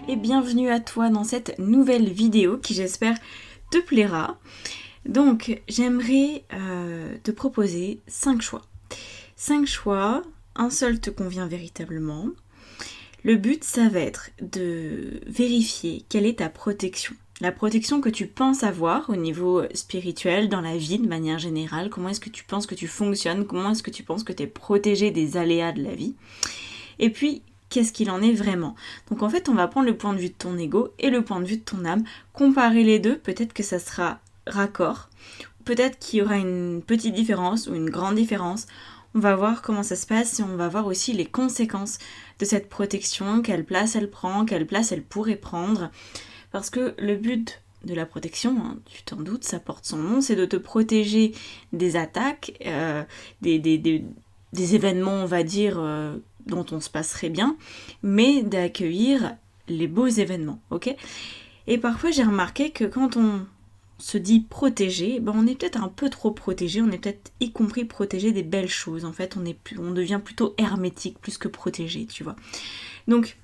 et bienvenue à toi dans cette nouvelle vidéo qui j'espère te plaira. Donc j'aimerais te proposer 5 choix. 5 choix, un seul te convient véritablement. Le but ça va être de vérifier quelle est ta protection. La protection que tu penses avoir au niveau spirituel, dans la vie de manière générale, comment est-ce que tu penses que tu fonctionnes, comment est-ce que tu penses que tu es protégé des aléas de la vie. Et puis, qu'est-ce qu'il en est vraiment? Donc en fait, on va prendre le point de vue de ton ego et le point de vue de ton âme, comparer les deux, peut-être que ça sera raccord, peut-être qu'il y aura une petite différence ou une grande différence. On va voir comment ça se passe et on va voir aussi les conséquences de cette protection, quelle place elle prend, quelle place elle pourrait prendre. Parce que le but de la protection, hein, tu t'en doutes, ça porte son nom, c'est de te protéger des attaques, des événements, on va dire, dont on se passerait bien, mais d'accueillir les beaux événements, ok? Et parfois j'ai remarqué que quand on se dit protégé, ben on est peut-être un peu trop protégé, on est peut-être y compris protégé des belles choses, en fait on devient plutôt hermétique plus que protégé, tu vois. Donc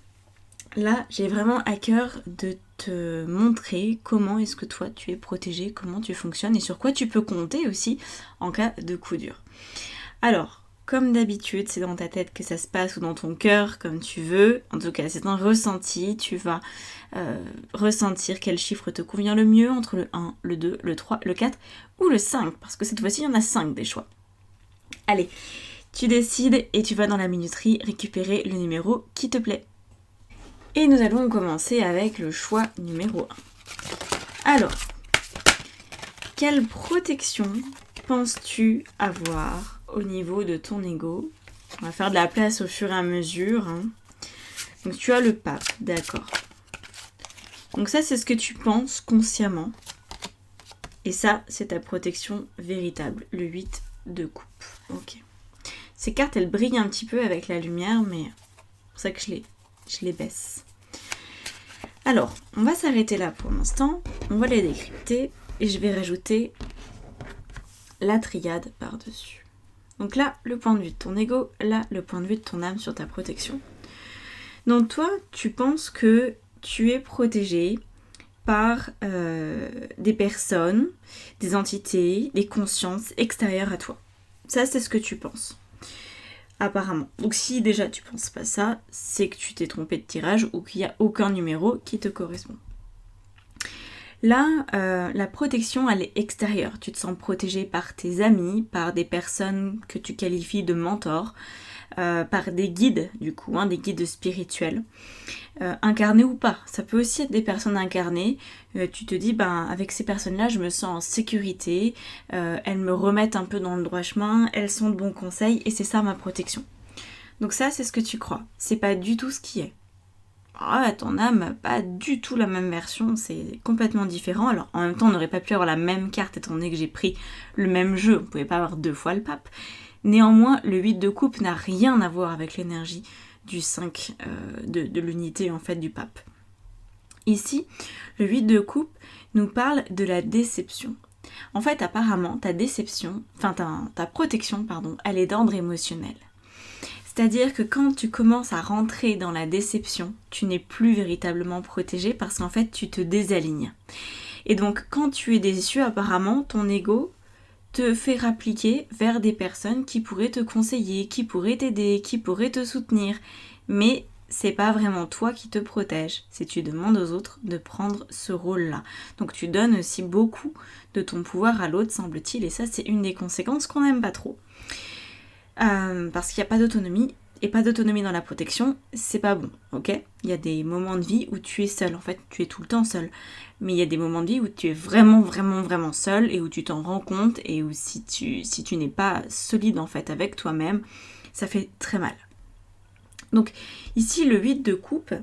là, j'ai vraiment à cœur de te montrer comment est-ce que toi tu es protégé, comment tu fonctionnes et sur quoi tu peux compter aussi en cas de coup dur. Alors, comme d'habitude, c'est dans ta tête que ça se passe ou dans ton cœur, comme tu veux. En tout cas, c'est un ressenti. Tu vas ressentir quel chiffre te convient le mieux entre le 1, le 2, le 3, le 4 ou le 5. Parce que cette fois-ci, il y en a 5 des choix. Allez, tu décides et tu vas dans la minuterie récupérer le numéro qui te plaît. Et nous allons commencer avec le choix numéro 1. Alors, quelle protection penses-tu avoir au niveau de ton ego? On va faire de la place au fur et à mesure. Hein. Donc tu as le pape, d'accord. Donc ça, c'est ce que tu penses consciemment. Et ça, c'est ta protection véritable, le 8 de coupe. Ok. Ces cartes, elles brillent un petit peu avec la lumière, mais c'est pour ça que je les baisse. Alors, on va s'arrêter là pour l'instant. On va les décrypter et je vais rajouter la triade par-dessus. Donc là, le point de vue de ton ego, là, le point de vue de ton âme sur ta protection. Donc toi, tu penses que tu es protégé par des personnes, des entités, des consciences extérieures à toi. Ça, c'est ce que tu penses. Apparemment. Donc si déjà tu penses pas ça, c'est que tu t'es trompé de tirage ou qu'il n'y a aucun numéro qui te correspond. Là, la protection, elle est extérieure. Tu te sens protégé par tes amis, par des personnes que tu qualifies de mentors, par des guides, du coup, des guides spirituels, incarnés ou pas. Ça peut aussi être des personnes incarnées. Tu te dis, avec ces personnes-là, je me sens en sécurité. Elles me remettent un peu dans le droit chemin. Elles sont de bons conseils et c'est ça ma protection. Donc ça, c'est ce que tu crois. C'est pas du tout ce qui est. Ton âme, pas du tout la même version, c'est complètement différent. Alors en même temps, on n'aurait pas pu avoir la même carte étant donné que j'ai pris le même jeu, on ne pouvait pas avoir 2 fois le pape. Néanmoins, le 8 de coupe n'a rien à voir avec l'énergie du 5 de l'unité en fait du pape. Ici, le 8 de coupe nous parle de la déception. En fait, apparemment, ta protection, elle est d'ordre émotionnel. C'est-à-dire que quand tu commences à rentrer dans la déception, tu n'es plus véritablement protégé parce qu'en fait, tu te désalignes. Et donc, quand tu es déçu, apparemment, ton ego te fait rappliquer vers des personnes qui pourraient te conseiller, qui pourraient t'aider, qui pourraient te soutenir. Mais c'est pas vraiment toi qui te protège, c'est tu demandes aux autres de prendre ce rôle-là. Donc tu donnes aussi beaucoup de ton pouvoir à l'autre, semble-t-il, et ça, c'est une des conséquences qu'on n'aime pas trop. Parce qu'il n'y a pas d'autonomie, et pas d'autonomie dans la protection, c'est pas bon, ok? Il y a des moments de vie où tu es seul, en fait, tu es tout le temps seul. Mais il y a des moments de vie où tu es vraiment, vraiment, vraiment seul, et où tu t'en rends compte, et où si tu n'es pas solide, en fait, avec toi-même, ça fait très mal. Donc, ici, le 8 de coupe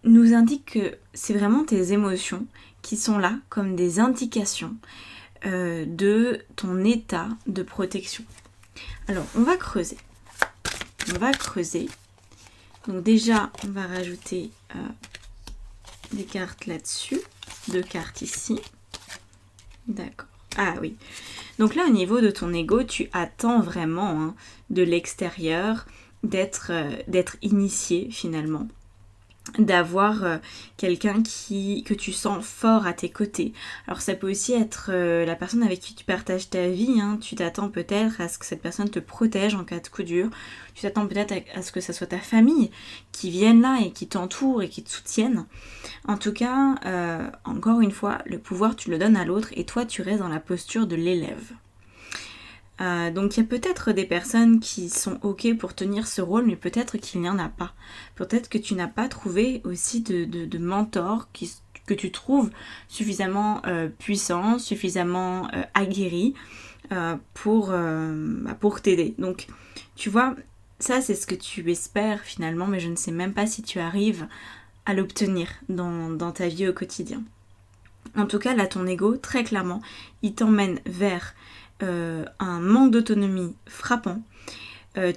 nous indique que c'est vraiment tes émotions qui sont là, comme des indications de ton état de protection. Alors, on va creuser. Donc déjà, on va rajouter des cartes là-dessus. 2 cartes ici. D'accord. Ah oui. Donc là, au niveau de ton ego, tu attends vraiment de l'extérieur d'être initié finalement. d'avoir quelqu'un que tu sens fort à tes côtés. Alors ça peut aussi être la personne avec qui tu partages ta vie, hein. Tu t'attends peut-être à ce que cette personne te protège en cas de coup dur, tu t'attends peut-être à ce que ça soit ta famille qui vienne là et qui t'entoure et qui te soutienne. En tout cas, encore une fois, le pouvoir tu le donnes à l'autre et toi tu restes dans la posture de l'élève. Donc il y a peut-être des personnes qui sont ok pour tenir ce rôle, mais peut-être qu'il n'y en a pas. Peut-être que tu n'as pas trouvé aussi de mentor que tu trouves suffisamment puissant, suffisamment aguerri pour t'aider. Donc tu vois, ça c'est ce que tu espères finalement, mais je ne sais même pas si tu arrives à l'obtenir dans ta vie au quotidien. En tout cas, là, ton ego, très clairement, il t'emmène vers un manque d'autonomie frappant.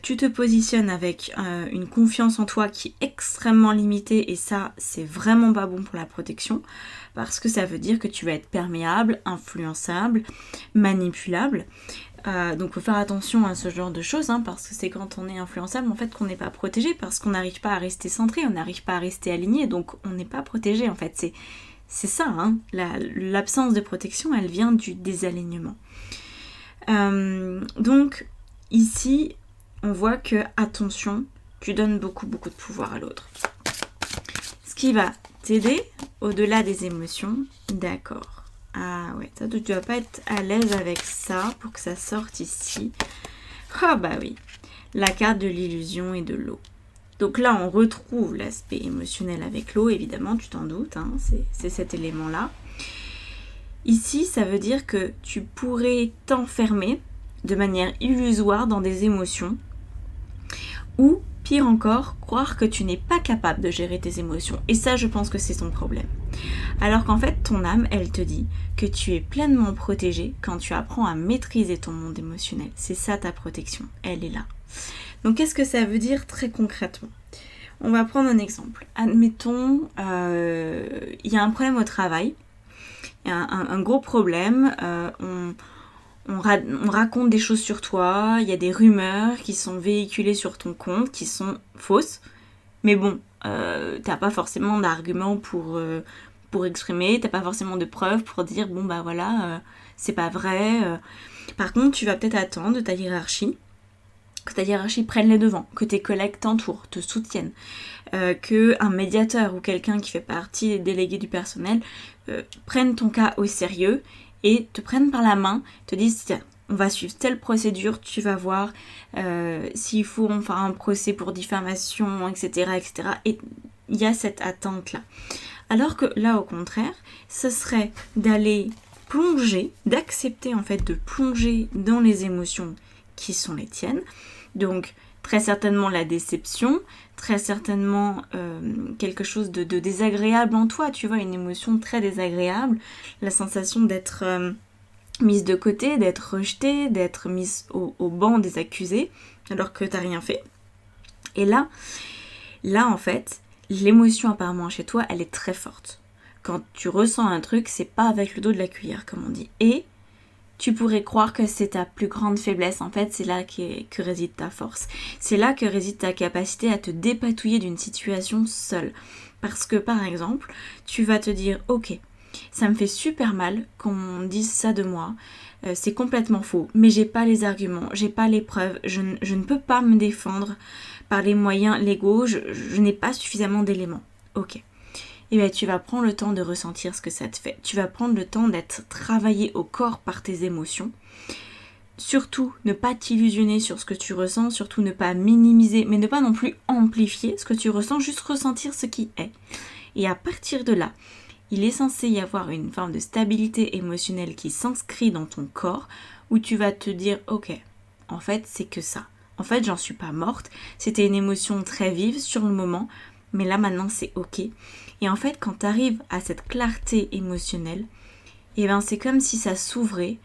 Tu te positionnes avec une confiance en toi qui est extrêmement limitée et ça, c'est vraiment pas bon pour la protection parce que ça veut dire que tu vas être perméable, influençable, manipulable. Donc faut faire attention à ce genre de choses parce que c'est quand on est influençable en fait qu'on n'est pas protégé parce qu'on n'arrive pas à rester centré, on n'arrive pas à rester aligné, donc on n'est pas protégé en fait. C'est ça, l'absence de protection, elle vient du désalignement. Donc ici, on voit que, attention, tu donnes beaucoup de pouvoir à l'autre. Ce qui va t'aider au-delà des émotions, d'accord. Ah ouais, ça, tu dois pas être à l'aise avec ça pour que ça sorte ici. Ah bah oui, la carte de l'illusion et de l'eau. Donc là, on retrouve l'aspect émotionnel avec l'eau, évidemment, tu t'en doutes, c'est cet élément-là. Ici, ça veut dire que tu pourrais t'enfermer de manière illusoire dans des émotions ou, pire encore, croire que tu n'es pas capable de gérer tes émotions. Et ça, je pense que c'est ton problème. Alors qu'en fait, ton âme, elle te dit que tu es pleinement protégé quand tu apprends à maîtriser ton monde émotionnel. C'est ça ta protection, elle est là. Donc qu'est-ce que ça veut dire très concrètement ? On va prendre un exemple. Admettons, il y a un problème au travail, un gros problème, on raconte des choses sur toi, il y a des rumeurs qui sont véhiculées sur ton compte, qui sont fausses, mais bon, t'as pas forcément d'arguments pour exprimer, t'as pas forcément de preuves pour dire, bon bah voilà, c'est pas vrai. Par contre, tu vas peut-être attendre de ta hiérarchie, que ta hiérarchie prenne les devants, que tes collègues t'entourent, te soutiennent, qu'un médiateur ou quelqu'un qui fait partie des délégués du personnel prenne ton cas au sérieux et te prenne par la main, te disent tiens, on va suivre telle procédure, tu vas voir s'il faut on fera un procès pour diffamation, etc. etc. Et il y a cette attente-là. Alors que là, au contraire, ce serait d'aller plonger, d'accepter en fait de plonger dans les émotions qui sont les tiennes. Donc très certainement la déception, très certainement quelque chose de désagréable en toi, tu vois, une émotion très désagréable, la sensation d'être mise de côté, d'être rejetée, d'être mise au banc des accusés, alors que t'as rien fait. Et là en fait, l'émotion apparemment chez toi, elle est très forte. Quand tu ressens un truc, c'est pas avec le dos de la cuillère, comme on dit. Et tu pourrais croire que c'est ta plus grande faiblesse. En fait, c'est là que réside ta force. C'est là que réside ta capacité à te dépatouiller d'une situation seule. Parce que, par exemple, tu vas te dire « Ok, ça me fait super mal qu'on dise ça de moi. C'est complètement faux. Mais j'ai pas les arguments, j'ai pas les preuves. Je ne peux pas me défendre par les moyens légaux. Je n'ai pas suffisamment d'éléments. Ok. » Et bien tu vas prendre le temps de ressentir ce que ça te fait. Tu vas prendre le temps d'être travaillé au corps par tes émotions. Surtout, ne pas t'illusionner sur ce que tu ressens, surtout ne pas minimiser, mais ne pas non plus amplifier ce que tu ressens, juste ressentir ce qui est. Et à partir de là, il est censé y avoir une forme de stabilité émotionnelle qui s'inscrit dans ton corps, où tu vas te dire, ok, en fait c'est que ça. En fait j'en suis pas morte, c'était une émotion très vive sur le moment, mais là maintenant c'est ok. Et en fait, quand tu arrives à cette clarté émotionnelle, et ben c'est comme si ça s'ouvrait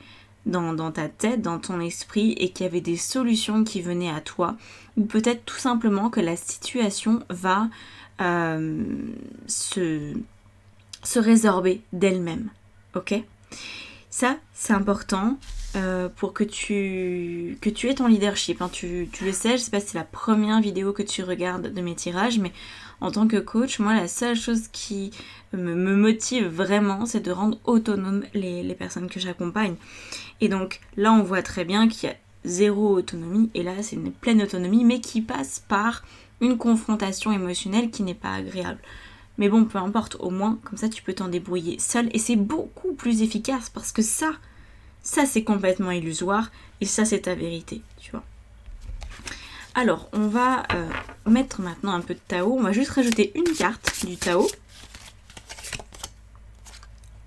dans ta tête, dans ton esprit, et qu'il y avait des solutions qui venaient à toi, ou peut-être tout simplement que la situation va se résorber d'elle-même. Ok ? Ça, c'est important pour que tu aies ton leadership. Hein. Tu le sais, je ne sais pas si c'est la première vidéo que tu regardes de mes tirages, mais en tant que coach, moi, la seule chose qui me motive vraiment, c'est de rendre autonomes les personnes que j'accompagne. Et donc là, on voit très bien qu'il y a zéro autonomie, et là, c'est une pleine autonomie, mais qui passe par une confrontation émotionnelle qui n'est pas agréable. Mais bon, peu importe, au moins, comme ça, tu peux t'en débrouiller seul, et c'est beaucoup plus efficace, parce que ça c'est complètement illusoire, et ça, c'est ta vérité, tu vois. Alors, on va mettre maintenant un peu de Tao. On va juste rajouter une carte du Tao.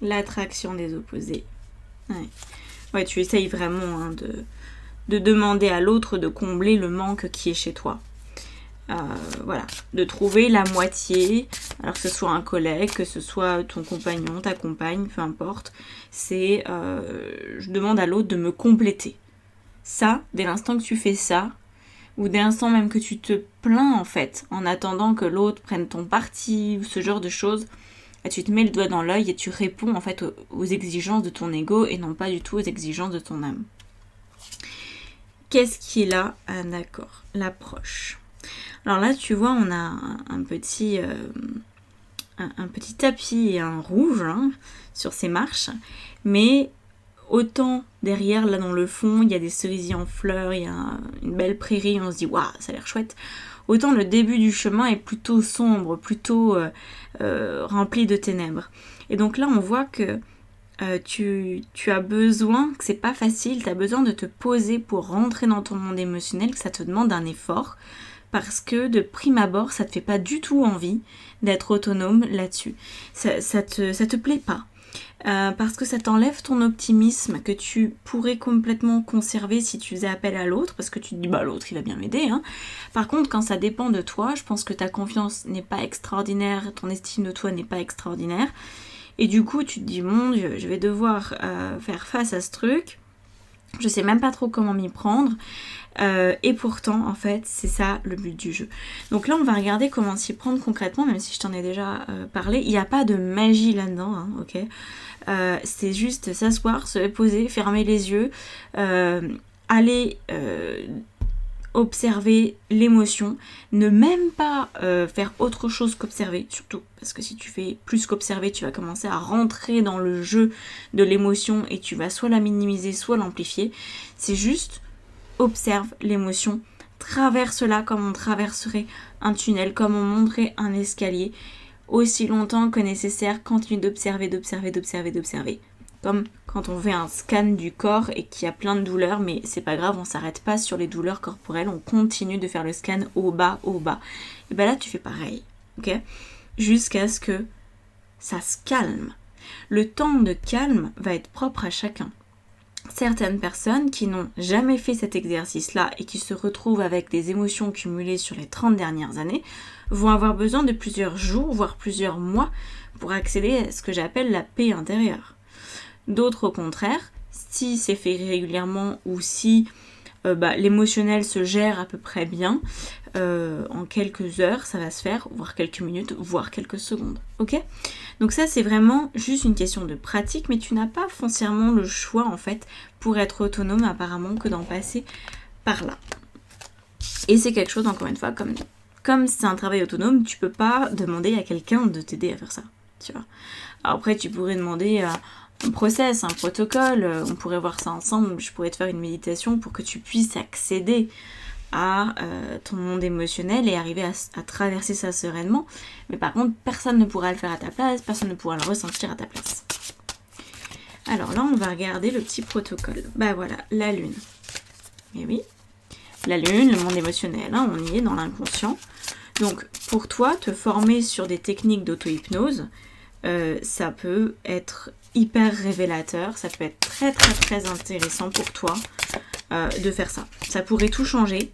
L'attraction des opposés. Ouais, tu essayes vraiment hein, de demander à l'autre de combler le manque qui est chez toi. Voilà, de trouver la moitié, alors que ce soit un collègue, que ce soit ton compagnon, ta compagne, peu importe. C'est, je demande à l'autre de me compléter. Ça, dès l'instant que tu fais ça, ou dès l'instant même que tu te plains en fait, en attendant que l'autre prenne ton parti, ou ce genre de choses, tu te mets le doigt dans l'œil et tu réponds en fait aux exigences de ton ego et non pas du tout aux exigences de ton âme. Qu'est-ce qui est là? Ah d'accord, l'approche. Alors là, tu vois, on a un petit tapis et un rouge hein, sur ces marches, mais autant derrière, là dans le fond, il y a des cerisiers en fleurs, il y a une belle prairie, on se dit waouh, ça a l'air chouette. Autant le début du chemin est plutôt sombre, plutôt rempli de ténèbres. Et donc là, on voit que tu as besoin, que c'est pas facile, tu as besoin de te poser pour rentrer dans ton monde émotionnel, que ça te demande un effort, parce que de prime abord, ça te fait pas du tout envie d'être autonome là-dessus. Ça te plaît pas. Parce que ça t'enlève ton optimisme que tu pourrais complètement conserver si tu faisais appel à l'autre, parce que tu te dis bah l'autre il va bien m'aider hein. Par contre quand ça dépend de toi, je pense que ta confiance n'est pas extraordinaire, ton estime de toi n'est pas extraordinaire, et du coup tu te dis mon Dieu, je vais devoir faire face à ce truc, je sais même pas trop comment m'y prendre, et pourtant en fait c'est ça le but du jeu. Donc là on va regarder comment s'y prendre concrètement, même si je t'en ai déjà parlé, il n'y a pas de magie là-dedans, hein, ok. C'est juste s'asseoir, se poser, fermer les yeux, aller observer l'émotion, ne même pas faire autre chose qu'observer, surtout parce que si tu fais plus qu'observer, tu vas commencer à rentrer dans le jeu de l'émotion et tu vas soit la minimiser, soit l'amplifier. C'est juste observe l'émotion, traverse-la comme on traverserait un tunnel, comme on monterait un escalier. Aussi longtemps que nécessaire, continue d'observer. Comme quand on fait un scan du corps et qu'il y a plein de douleurs, mais c'est pas grave, on s'arrête pas sur les douleurs corporelles, on continue de faire le scan au bas. Et ben là, tu fais pareil, ok? Jusqu'à ce que ça se calme. Le temps de calme va être propre à chacun. Certaines personnes qui n'ont jamais fait cet exercice-là et qui se retrouvent avec des émotions cumulées sur les 30 dernières années vont avoir besoin de plusieurs jours, voire plusieurs mois pour accéder à ce que j'appelle la paix intérieure. D'autres, au contraire, si c'est fait régulièrement ou si l'émotionnel se gère à peu près bien, en quelques heures, ça va se faire, voire quelques minutes, voire quelques secondes. Ok ? Donc ça, c'est vraiment juste une question de pratique, mais tu n'as pas foncièrement le choix, en fait, pour être autonome, apparemment, que d'en passer par là. Et c'est quelque chose, encore une fois, comme c'est un travail autonome, tu peux pas demander à quelqu'un de t'aider à faire ça, tu vois. Alors après, tu pourrais demander un process, un protocole, on pourrait voir ça ensemble, je pourrais te faire une méditation pour que tu puisses accéder à ton monde émotionnel et arriver à traverser ça sereinement. Mais par contre, personne ne pourra le faire à ta place, personne ne pourra le ressentir à ta place. Alors là, on va regarder le petit protocole. Bah voilà, la lune. Et oui, la lune, le monde émotionnel, hein, on y est dans l'inconscient. Donc pour toi, te former sur des techniques d'auto-hypnose, ça peut être hyper révélateur, ça peut être très très très intéressant pour toi de faire ça. Ça pourrait tout changer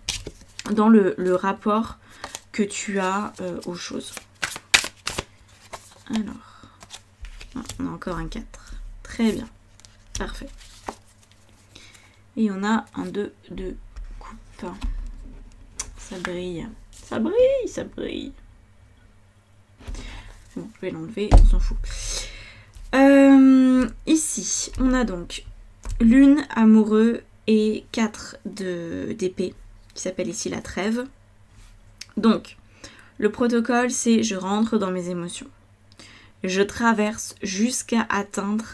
dans le rapport que tu as aux choses. Alors, on a encore un 4. Très bien, parfait. Et on a un 2 de coupe. Ça brille, ça brille, ça brille. Bon, je vais l'enlever, on s'en fout. Ici, on a donc lune, amoureux et 4 d'épée, qui s'appelle ici la trêve. Donc, le protocole, c'est je rentre dans mes émotions. Je traverse jusqu'à atteindre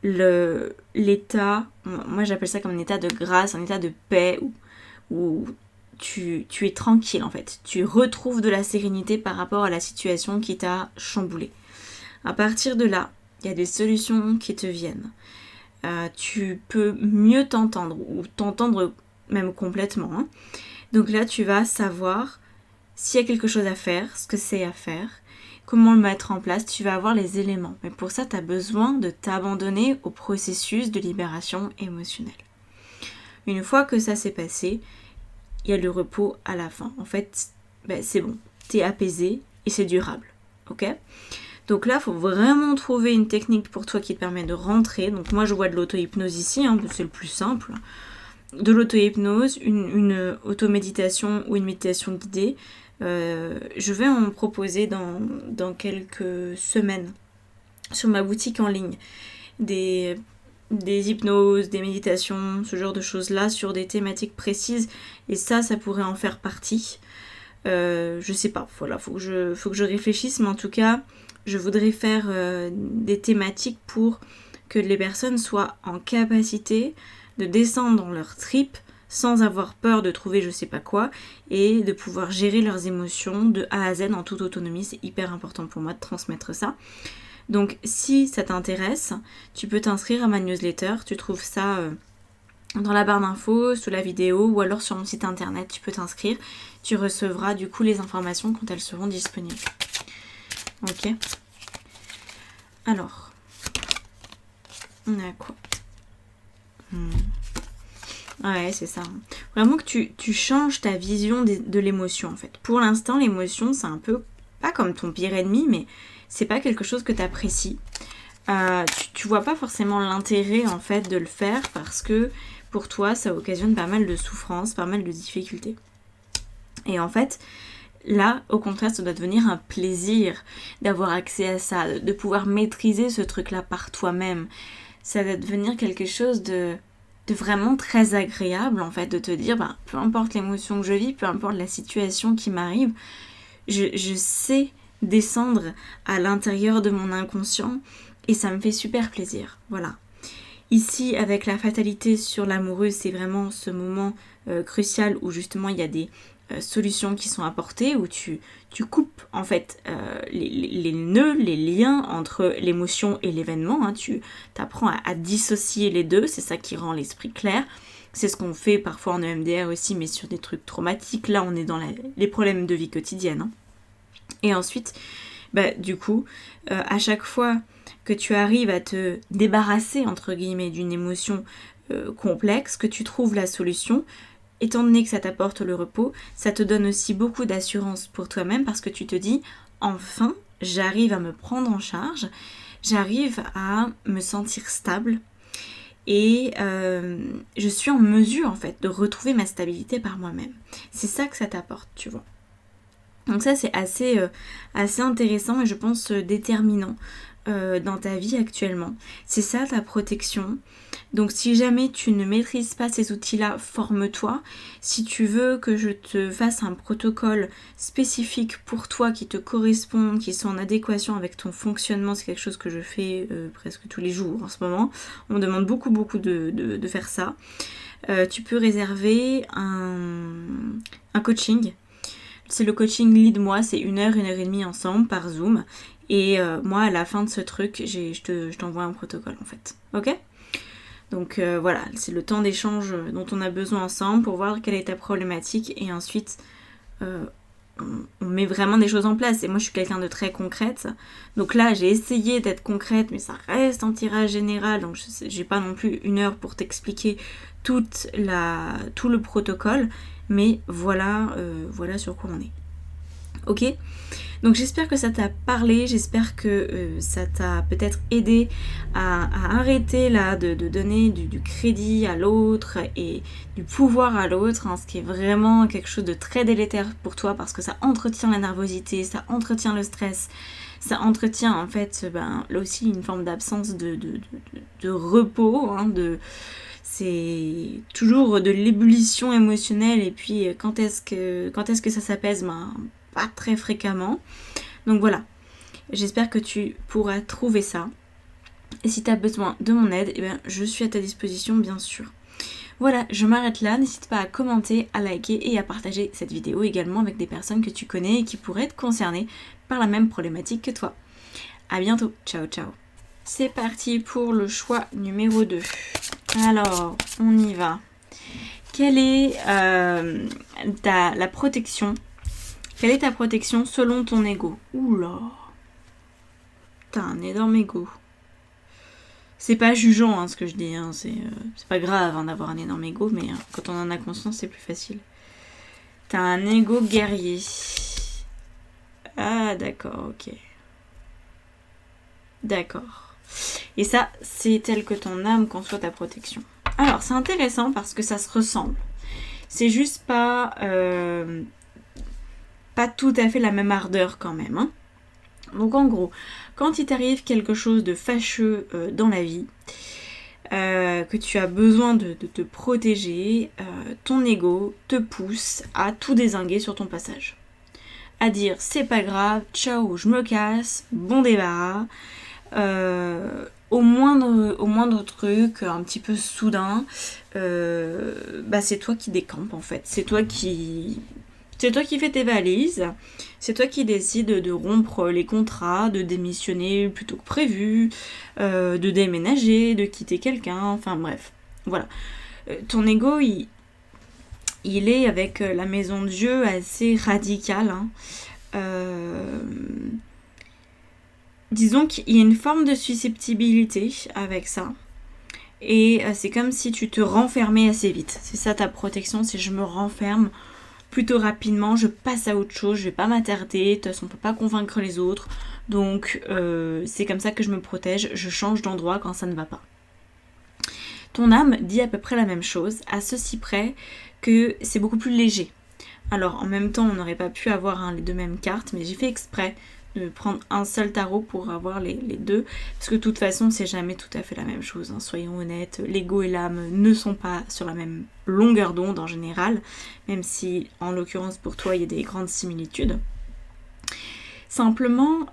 l'état, moi j'appelle ça comme un état de grâce, un état de paix, où tu es tranquille en fait. Tu retrouves de la sérénité par rapport à la situation qui t'a chamboulé. À partir de là, il y a des solutions qui te viennent. Tu peux mieux t'entendre, ou t'entendre même complètement. Hein. Donc là, tu vas savoir s'il y a quelque chose à faire, ce que c'est à faire, comment le mettre en place, tu vas avoir les éléments. Mais pour ça, tu as besoin de t'abandonner au processus de libération émotionnelle. Une fois que ça s'est passé, il y a le repos à la fin. En fait, c'est bon, tu es apaisé et c'est durable. Ok ? Donc là, il faut vraiment trouver une technique pour toi qui te permet de rentrer. Donc moi, je vois de l'auto-hypnose ici, hein, c'est le plus simple. De l'auto-hypnose, une automéditation ou une méditation guidée. Je vais en proposer dans quelques semaines sur ma boutique en ligne. Des hypnoses, des méditations, ce genre de choses-là sur des thématiques précises. Et ça pourrait en faire partie. Je sais pas, voilà, faut que je réfléchisse, mais en tout cas, je voudrais faire des thématiques pour que les personnes soient en capacité de descendre dans leur trip sans avoir peur de trouver je sais pas quoi et de pouvoir gérer leurs émotions de A à Z en toute autonomie. C'est hyper important pour moi de transmettre ça. Donc si ça t'intéresse, tu peux t'inscrire à ma newsletter, tu trouves ça dans la barre d'infos, sous la vidéo ou alors sur mon site internet, tu peux t'inscrire. Tu recevras du coup les informations quand elles seront disponibles. Ok. Alors, on a quoi ? Ouais, c'est ça. Vraiment que tu changes ta vision de l'émotion en fait. Pour l'instant, l'émotion, c'est un peu pas comme ton pire ennemi, mais c'est pas quelque chose que tu apprécies. Tu vois pas forcément l'intérêt en fait de le faire parce que pour toi, ça occasionne pas mal de souffrance, pas mal de difficultés. Et en fait, là, au contraire, ça doit devenir un plaisir d'avoir accès à ça, de pouvoir maîtriser ce truc-là par toi-même. Ça doit devenir quelque chose de vraiment très agréable, en fait, de te dire, peu importe l'émotion que je vis, peu importe la situation qui m'arrive, je sais descendre à l'intérieur de mon inconscient et ça me fait super plaisir. Voilà. Ici, avec la fatalité sur l'amoureux, c'est vraiment ce moment crucial où justement il y a des solutions qui sont apportées, où tu coupes en fait les nœuds, les liens entre l'émotion et l'événement. Hein. Tu apprends à dissocier les deux, c'est ça qui rend l'esprit clair. C'est ce qu'on fait parfois en EMDR aussi, mais sur des trucs traumatiques. Là, on est dans les problèmes de vie quotidienne. Hein. Et ensuite, du coup, à chaque fois que tu arrives à te débarrasser, entre guillemets, d'une émotion complexe, que tu trouves la solution, étant donné que ça t'apporte le repos, ça te donne aussi beaucoup d'assurance pour toi-même parce que tu te dis, enfin, j'arrive à me prendre en charge, j'arrive à me sentir stable et je suis en mesure, en fait, de retrouver ma stabilité par moi-même. C'est ça que ça t'apporte, tu vois. Donc ça, c'est assez intéressant et je pense déterminant dans ta vie actuellement. C'est ça ta protection. Donc si jamais tu ne maîtrises pas ces outils-là, forme-toi. Si tu veux que je te fasse un protocole spécifique pour toi qui te corresponde, qui soit en adéquation avec ton fonctionnement, c'est quelque chose que je fais presque tous les jours en ce moment. On me demande beaucoup de faire ça. Tu peux réserver un coaching. C'est le coaching Lead Moi, c'est 1 heure, 1 heure et demie ensemble par Zoom. Et moi, à la fin de ce truc, je t'envoie un protocole en fait. Ok ? Donc voilà, c'est le temps d'échange dont on a besoin ensemble pour voir quelle est ta problématique. Et ensuite, on met vraiment des choses en place. Et moi, je suis quelqu'un de très concrète. Donc là, j'ai essayé d'être concrète, mais ça reste en tirage général. Donc j'ai pas non plus 1 heure pour t'expliquer tout le protocole. Mais voilà sur quoi on est. Ok ? Donc j'espère que ça t'a parlé, j'espère que ça t'a peut-être aidé à arrêter là de donner du crédit à l'autre et du pouvoir à l'autre, hein, ce qui est vraiment quelque chose de très délétère pour toi parce que ça entretient la nervosité, ça entretient le stress, Ça entretient en fait là aussi une forme d'absence de repos, hein, c'est toujours de l'ébullition émotionnelle et puis quand est-ce que ça s'apaise, pas très fréquemment. Donc voilà, j'espère que tu pourras trouver ça. Et si tu as besoin de mon aide, je suis à ta disposition bien sûr. Voilà, je m'arrête là, n'hésite pas à commenter, à liker et à partager cette vidéo également avec des personnes que tu connais et qui pourraient être concernées par la même problématique que toi. A bientôt, ciao ciao. C'est parti pour le choix numéro 2. Alors, on y va. Quelle est la protection? Quelle est ta protection selon ton ego? Oula, t'as un énorme ego. C'est pas jugeant hein, ce que je dis, hein. C'est pas grave hein, d'avoir un énorme ego, mais quand on en a conscience, c'est plus facile. T'as un ego guerrier. Ah d'accord, ok. D'accord. Et ça, c'est tel que ton âme conçoit ta protection. Alors, c'est intéressant parce que ça se ressemble. C'est juste pas tout à fait la même ardeur quand même. Hein. Donc en gros, quand il t'arrive quelque chose de fâcheux dans la vie, que tu as besoin de te protéger, ton ego te pousse à tout dézinguer sur ton passage. À dire c'est pas grave, ciao, je me casse, bon débarras. Au moindre truc, un petit peu soudain, c'est toi qui décampe en fait. C'est toi qui fais tes valises, c'est toi qui décides de rompre les contrats, de démissionner plutôt que prévu, de déménager, de quitter quelqu'un, enfin bref. Voilà. Ton ego, il est avec la maison de Dieu assez radical. Hein. Disons qu'il y a une forme de susceptibilité avec ça. Et c'est comme si tu te renfermais assez vite. C'est ça ta protection, c'est je me renferme plutôt rapidement, je passe à autre chose, je vais pas m'attarder, de toute façon on peut pas convaincre les autres. Donc c'est comme ça que je me protège, je change d'endroit quand ça ne va pas. Ton âme dit à peu près la même chose, à ceci près que c'est beaucoup plus léger. Alors en même temps on n'aurait pas pu avoir les deux mêmes cartes, mais j'ai fait exprès de prendre un seul tarot pour avoir les deux, parce que de toute façon c'est jamais tout à fait la même chose, hein. Soyons honnêtes, l'ego et l'âme ne sont pas sur la même longueur d'onde en général, même si en l'occurrence pour toi il y a des grandes similitudes. Simplement,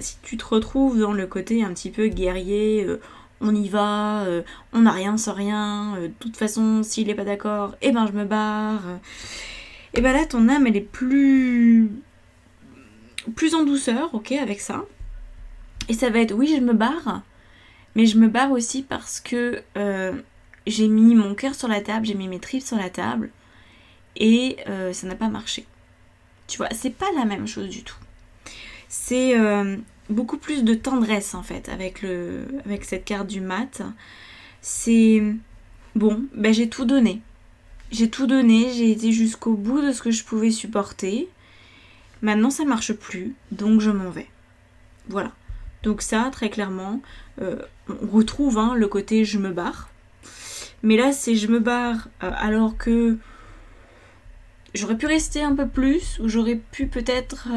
si tu te retrouves dans le côté un petit peu guerrier, on y va, on n'a rien sans rien, de toute façon s'il n'est pas d'accord, je me barre, et là ton âme elle est plus en douceur, ok, avec ça. Et ça va être, oui, je me barre, mais je me barre aussi parce que j'ai mis mon cœur sur la table, j'ai mis mes tripes sur la table, et ça n'a pas marché. Tu vois, c'est pas la même chose du tout. C'est beaucoup plus de tendresse, en fait, avec cette carte du mat. C'est, bon, j'ai tout donné. J'ai tout donné, j'ai été jusqu'au bout de ce que je pouvais supporter. Maintenant, ça marche plus, donc je m'en vais. Voilà. Donc ça, très clairement, on retrouve le côté je me barre. Mais là, c'est je me barre alors que j'aurais pu rester un peu plus, ou j'aurais pu peut-être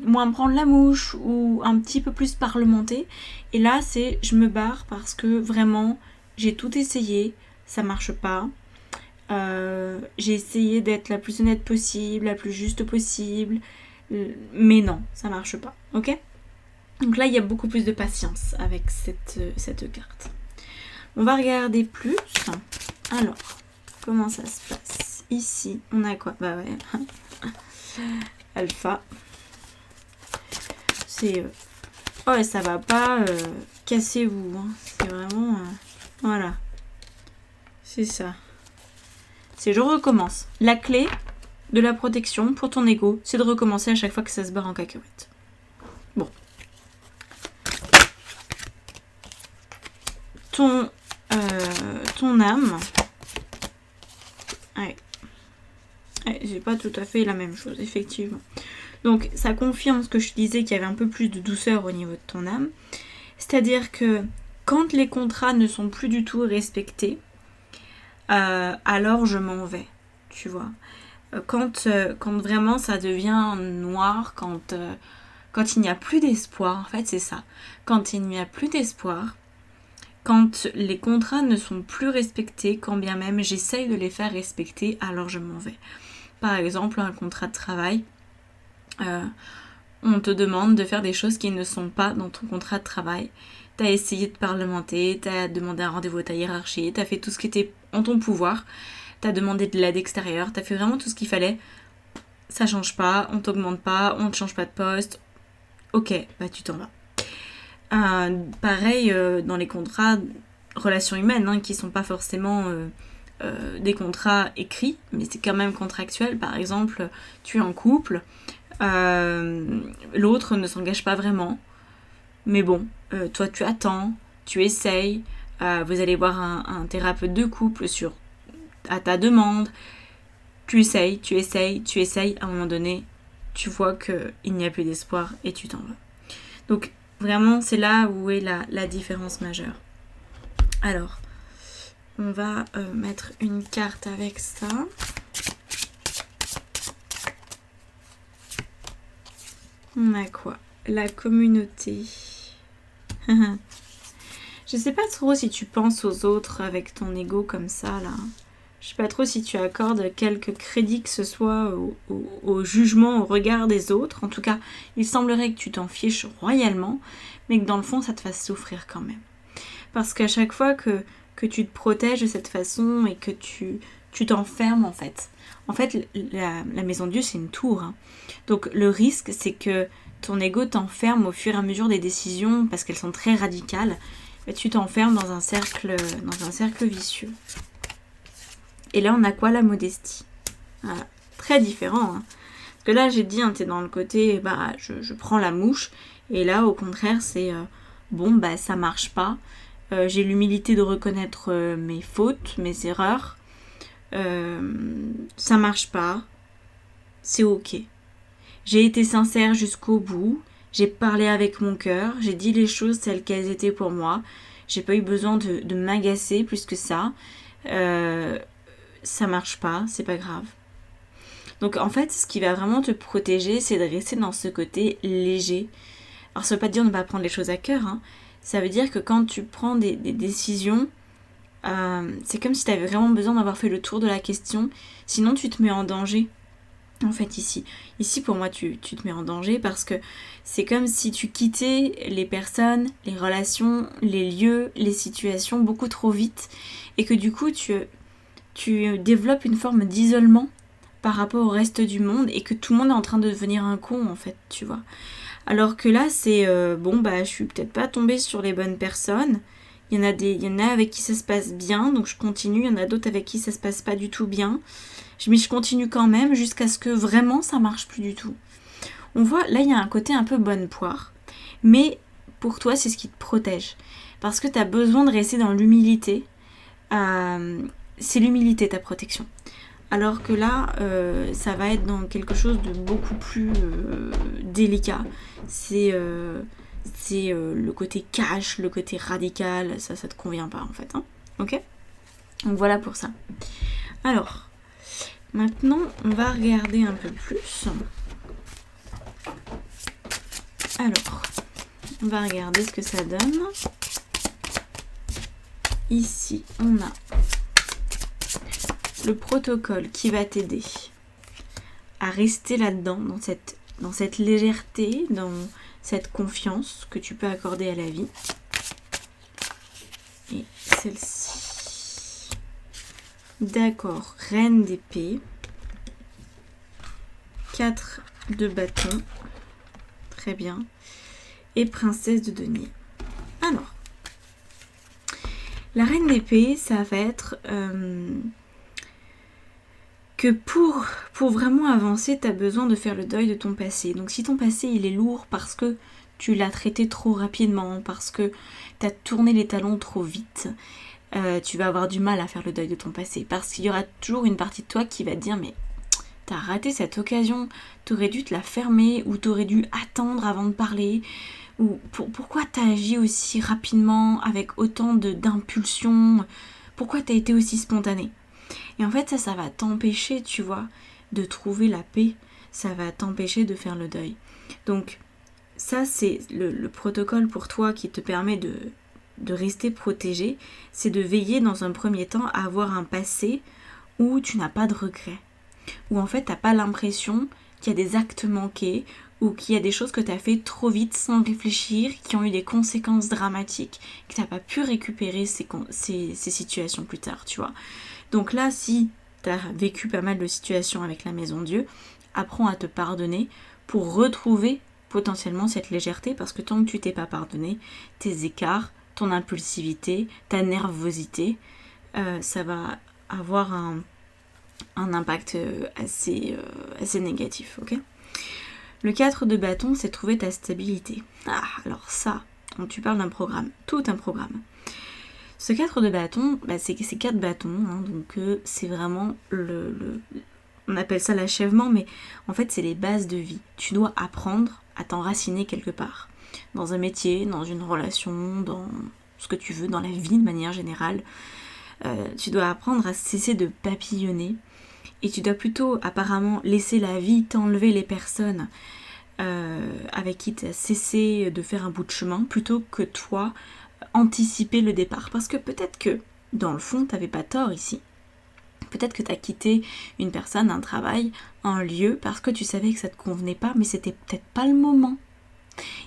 moins prendre la mouche, ou un petit peu plus parlementer. Et là, c'est je me barre parce que vraiment, j'ai tout essayé, ça marche pas. J'ai essayé d'être la plus honnête possible, la plus juste possible, mais non, ça marche pas, ok? Donc là, il y a beaucoup plus de patience avec cette carte. On va regarder plus. Alors, comment ça se passe? Ici, on a quoi? Bah ouais. Alpha. C'est... Oh, et ça va pas. Cassez-vous. Hein. C'est vraiment... Voilà. C'est ça. C'est je recommence. La clé de la protection pour ton ego, c'est de recommencer à chaque fois que ça se barre en cacahuète. Bon. Ton âme. Ouais. J'ai pas tout à fait la même chose, effectivement. Donc, ça confirme ce que je disais, qu'il y avait un peu plus de douceur au niveau de ton âme. C'est-à-dire que quand les contrats ne sont plus du tout respectés, alors je m'en vais, tu vois. Quand vraiment ça devient noir, quand Quand il n'y a plus d'espoir, en fait c'est ça. Quand il n'y a plus d'espoir, quand les contrats ne sont plus respectés, quand bien même j'essaye de les faire respecter, alors je m'en vais. Par exemple, un contrat de travail, on te demande de faire des choses qui ne sont pas dans ton contrat de travail. T'as essayé de parlementer, t'as demandé un rendez-vous à ta hiérarchie, t'as fait tout ce qui était en ton pouvoir, t'as demandé de l'aide extérieure, t'as fait vraiment tout ce qu'il fallait. Ça change pas, on t'augmente pas, on ne change pas de poste. Ok, bah tu t'en vas. Pareil dans les contrats relations humaines, hein, qui sont pas forcément des contrats écrits, mais c'est quand même contractuel. Par exemple, tu es en couple, l'autre ne s'engage pas vraiment, mais bon, toi tu attends, tu essayes, vous allez voir un thérapeute de couple à ta demande, tu essayes, à un moment donné, tu vois qu'il n'y a plus d'espoir et tu t'en vas. Donc vraiment, c'est là où est la différence majeure. Alors, on va mettre une carte avec ça. On a quoi? La communauté. Je sais pas trop si tu penses aux autres avec ton ego comme ça, là. Je sais pas trop si tu accordes quelques crédits que ce soit au jugement, au regard des autres. En tout cas, il semblerait que tu t'en fiches royalement, mais que dans le fond, ça te fasse souffrir quand même. Parce qu'à chaque fois que tu te protèges de cette façon et que tu t'enfermes, en fait. En fait, la maison de Dieu, c'est une tour. Hein. Donc le risque, c'est que ton ego t'enferme au fur et à mesure des décisions, parce qu'elles sont très radicales, et tu t'enfermes dans un cercle vicieux. Et là, on a quoi? La modestie. Voilà. Très différent. Hein. Parce que là, j'ai dit, hein, t'es dans le côté, bah, je prends la mouche. Et là, au contraire, c'est, bon, bah, ça marche pas. J'ai l'humilité de reconnaître mes fautes, mes erreurs. Ça marche pas. C'est ok. J'ai été sincère jusqu'au bout. J'ai parlé avec mon cœur. J'ai dit les choses telles qu'elles étaient pour moi. J'ai pas eu besoin de m'agacer plus que ça. Ça marche pas, c'est pas grave. Donc en fait, ce qui va vraiment te protéger, c'est de rester dans ce côté léger. Alors ça veut pas dire ne pas prendre les choses à cœur, hein. Ça veut dire que quand tu prends des décisions, c'est comme si tu avais vraiment besoin d'avoir fait le tour de la question, sinon tu te mets en danger. En fait ici pour moi tu te mets en danger parce que c'est comme si tu quittais les personnes, les relations, les lieux, les situations beaucoup trop vite et que du coup tu développes une forme d'isolement par rapport au reste du monde et que tout le monde est en train de devenir un con en fait, tu vois. Alors que là c'est bon bah je suis peut-être pas tombée sur les bonnes personnes. Il y en a avec qui ça se passe bien, donc je continue. Il y en a d'autres avec qui ça se passe pas du tout bien. Mais je continue quand même jusqu'à ce que vraiment ça marche plus du tout. On voit, là il y a un côté un peu bonne poire. Mais pour toi c'est ce qui te protège. Parce que tu as besoin de rester dans l'humilité. C'est l'humilité ta protection. Alors que là, ça va être dans quelque chose de beaucoup plus délicat. C'est le côté cash, le côté radical, ça te convient pas en fait. Hein, ok? Donc voilà pour ça. Alors, maintenant, on va regarder un peu plus. Alors, on va regarder ce que ça donne. Ici, on a le protocole qui va t'aider à rester là-dedans, dans cette légèreté, dans cette confiance que tu peux accorder à la vie. Et celle-ci. D'accord, reine d'épée. 4 de bâton. Très bien. Et princesse de denier. Alors, la reine d'épée, ça va être que pour vraiment avancer, tu as besoin de faire le deuil de ton passé. Donc si ton passé il est lourd parce que tu l'as traité trop rapidement, parce que tu as tourné les talons trop vite, tu vas avoir du mal à faire le deuil de ton passé. Parce qu'il y aura toujours une partie de toi qui va te dire mais t'as raté cette occasion, t'aurais dû te la fermer ou t'aurais dû attendre avant de parler. Ou pourquoi t'as agi aussi rapidement avec autant d'impulsion? Pourquoi t'as été aussi spontané? Et en fait ça va t'empêcher, tu vois, de trouver la paix. Ça va t'empêcher de faire le deuil. Donc ça, c'est le protocole pour toi qui te permet de rester protégé, c'est de veiller dans un premier temps à avoir un passé où tu n'as pas de regrets, où en fait tu n'as pas l'impression qu'il y a des actes manqués ou qu'il y a des choses que tu as fait trop vite sans réfléchir, qui ont eu des conséquences dramatiques, que tu n'as pas pu récupérer ces situations plus tard, tu vois. Donc là, si tu as vécu pas mal de situations avec la Maison Dieu, apprends à te pardonner pour retrouver potentiellement cette légèreté, parce que tant que tu t'es pas pardonné, tes écarts, ton impulsivité, ta nervosité, ça va avoir un impact assez négatif, ok ? Le 4 de bâton, c'est trouver ta stabilité. Ah, alors ça, quand tu parles d'un programme, tout un programme. Ce 4 de bâton, c'est 4 bâtons, hein, donc c'est vraiment on appelle ça l'achèvement, mais en fait c'est les bases de vie. Tu dois apprendre à t'enraciner quelque part. Dans un métier, dans une relation, dans ce que tu veux, dans la vie de manière générale. Tu dois apprendre à cesser de papillonner. Et tu dois plutôt apparemment laisser la vie t'enlever les personnes avec qui tu as cessé de faire un bout de chemin, plutôt que toi anticiper le départ. Parce que peut-être que, dans le fond, tu n'avais pas tort ici. Peut-être que tu as quitté une personne, un travail, un lieu, parce que tu savais que ça ne te convenait pas, mais c'était peut-être pas le moment.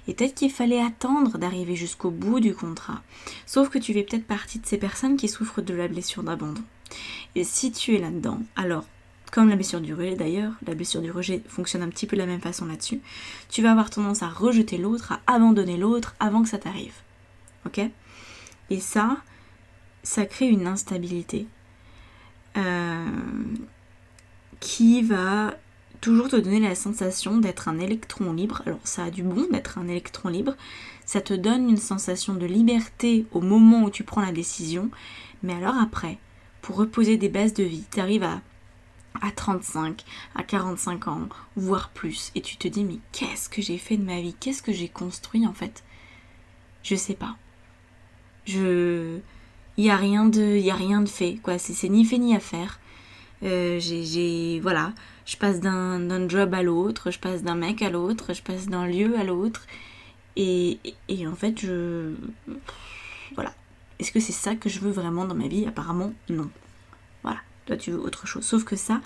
Et peut-être qu'il fallait attendre d'arriver jusqu'au bout du contrat. Sauf que tu fais peut-être partie de ces personnes qui souffrent de la blessure d'abandon. Et si tu es là-dedans, alors, comme la blessure du rejet d'ailleurs, la blessure du rejet fonctionne un petit peu de la même façon là-dessus, tu vas avoir tendance à rejeter l'autre, à abandonner l'autre avant que ça t'arrive. Ok ? Et ça crée une instabilité qui va toujours te donner la sensation d'être un électron libre. Alors ça a du bon d'être un électron libre, ça te donne une sensation de liberté au moment où tu prends la décision, mais alors après, pour reposer des bases de vie, tu arrives à 35, à 45 ans, voire plus, et tu te dis mais qu'est-ce que j'ai fait de ma vie ? Qu'est-ce que j'ai construit en fait ? Je sais pas. Il y a rien de fait, quoi. C'est ni fait ni à faire. Voilà, je passe d'un job à l'autre, je passe d'un mec à l'autre, je passe d'un lieu à l'autre, et en fait, voilà. Est-ce que c'est ça que je veux vraiment dans ma vie ? Apparemment, non. Voilà, toi tu veux autre chose. Sauf que ça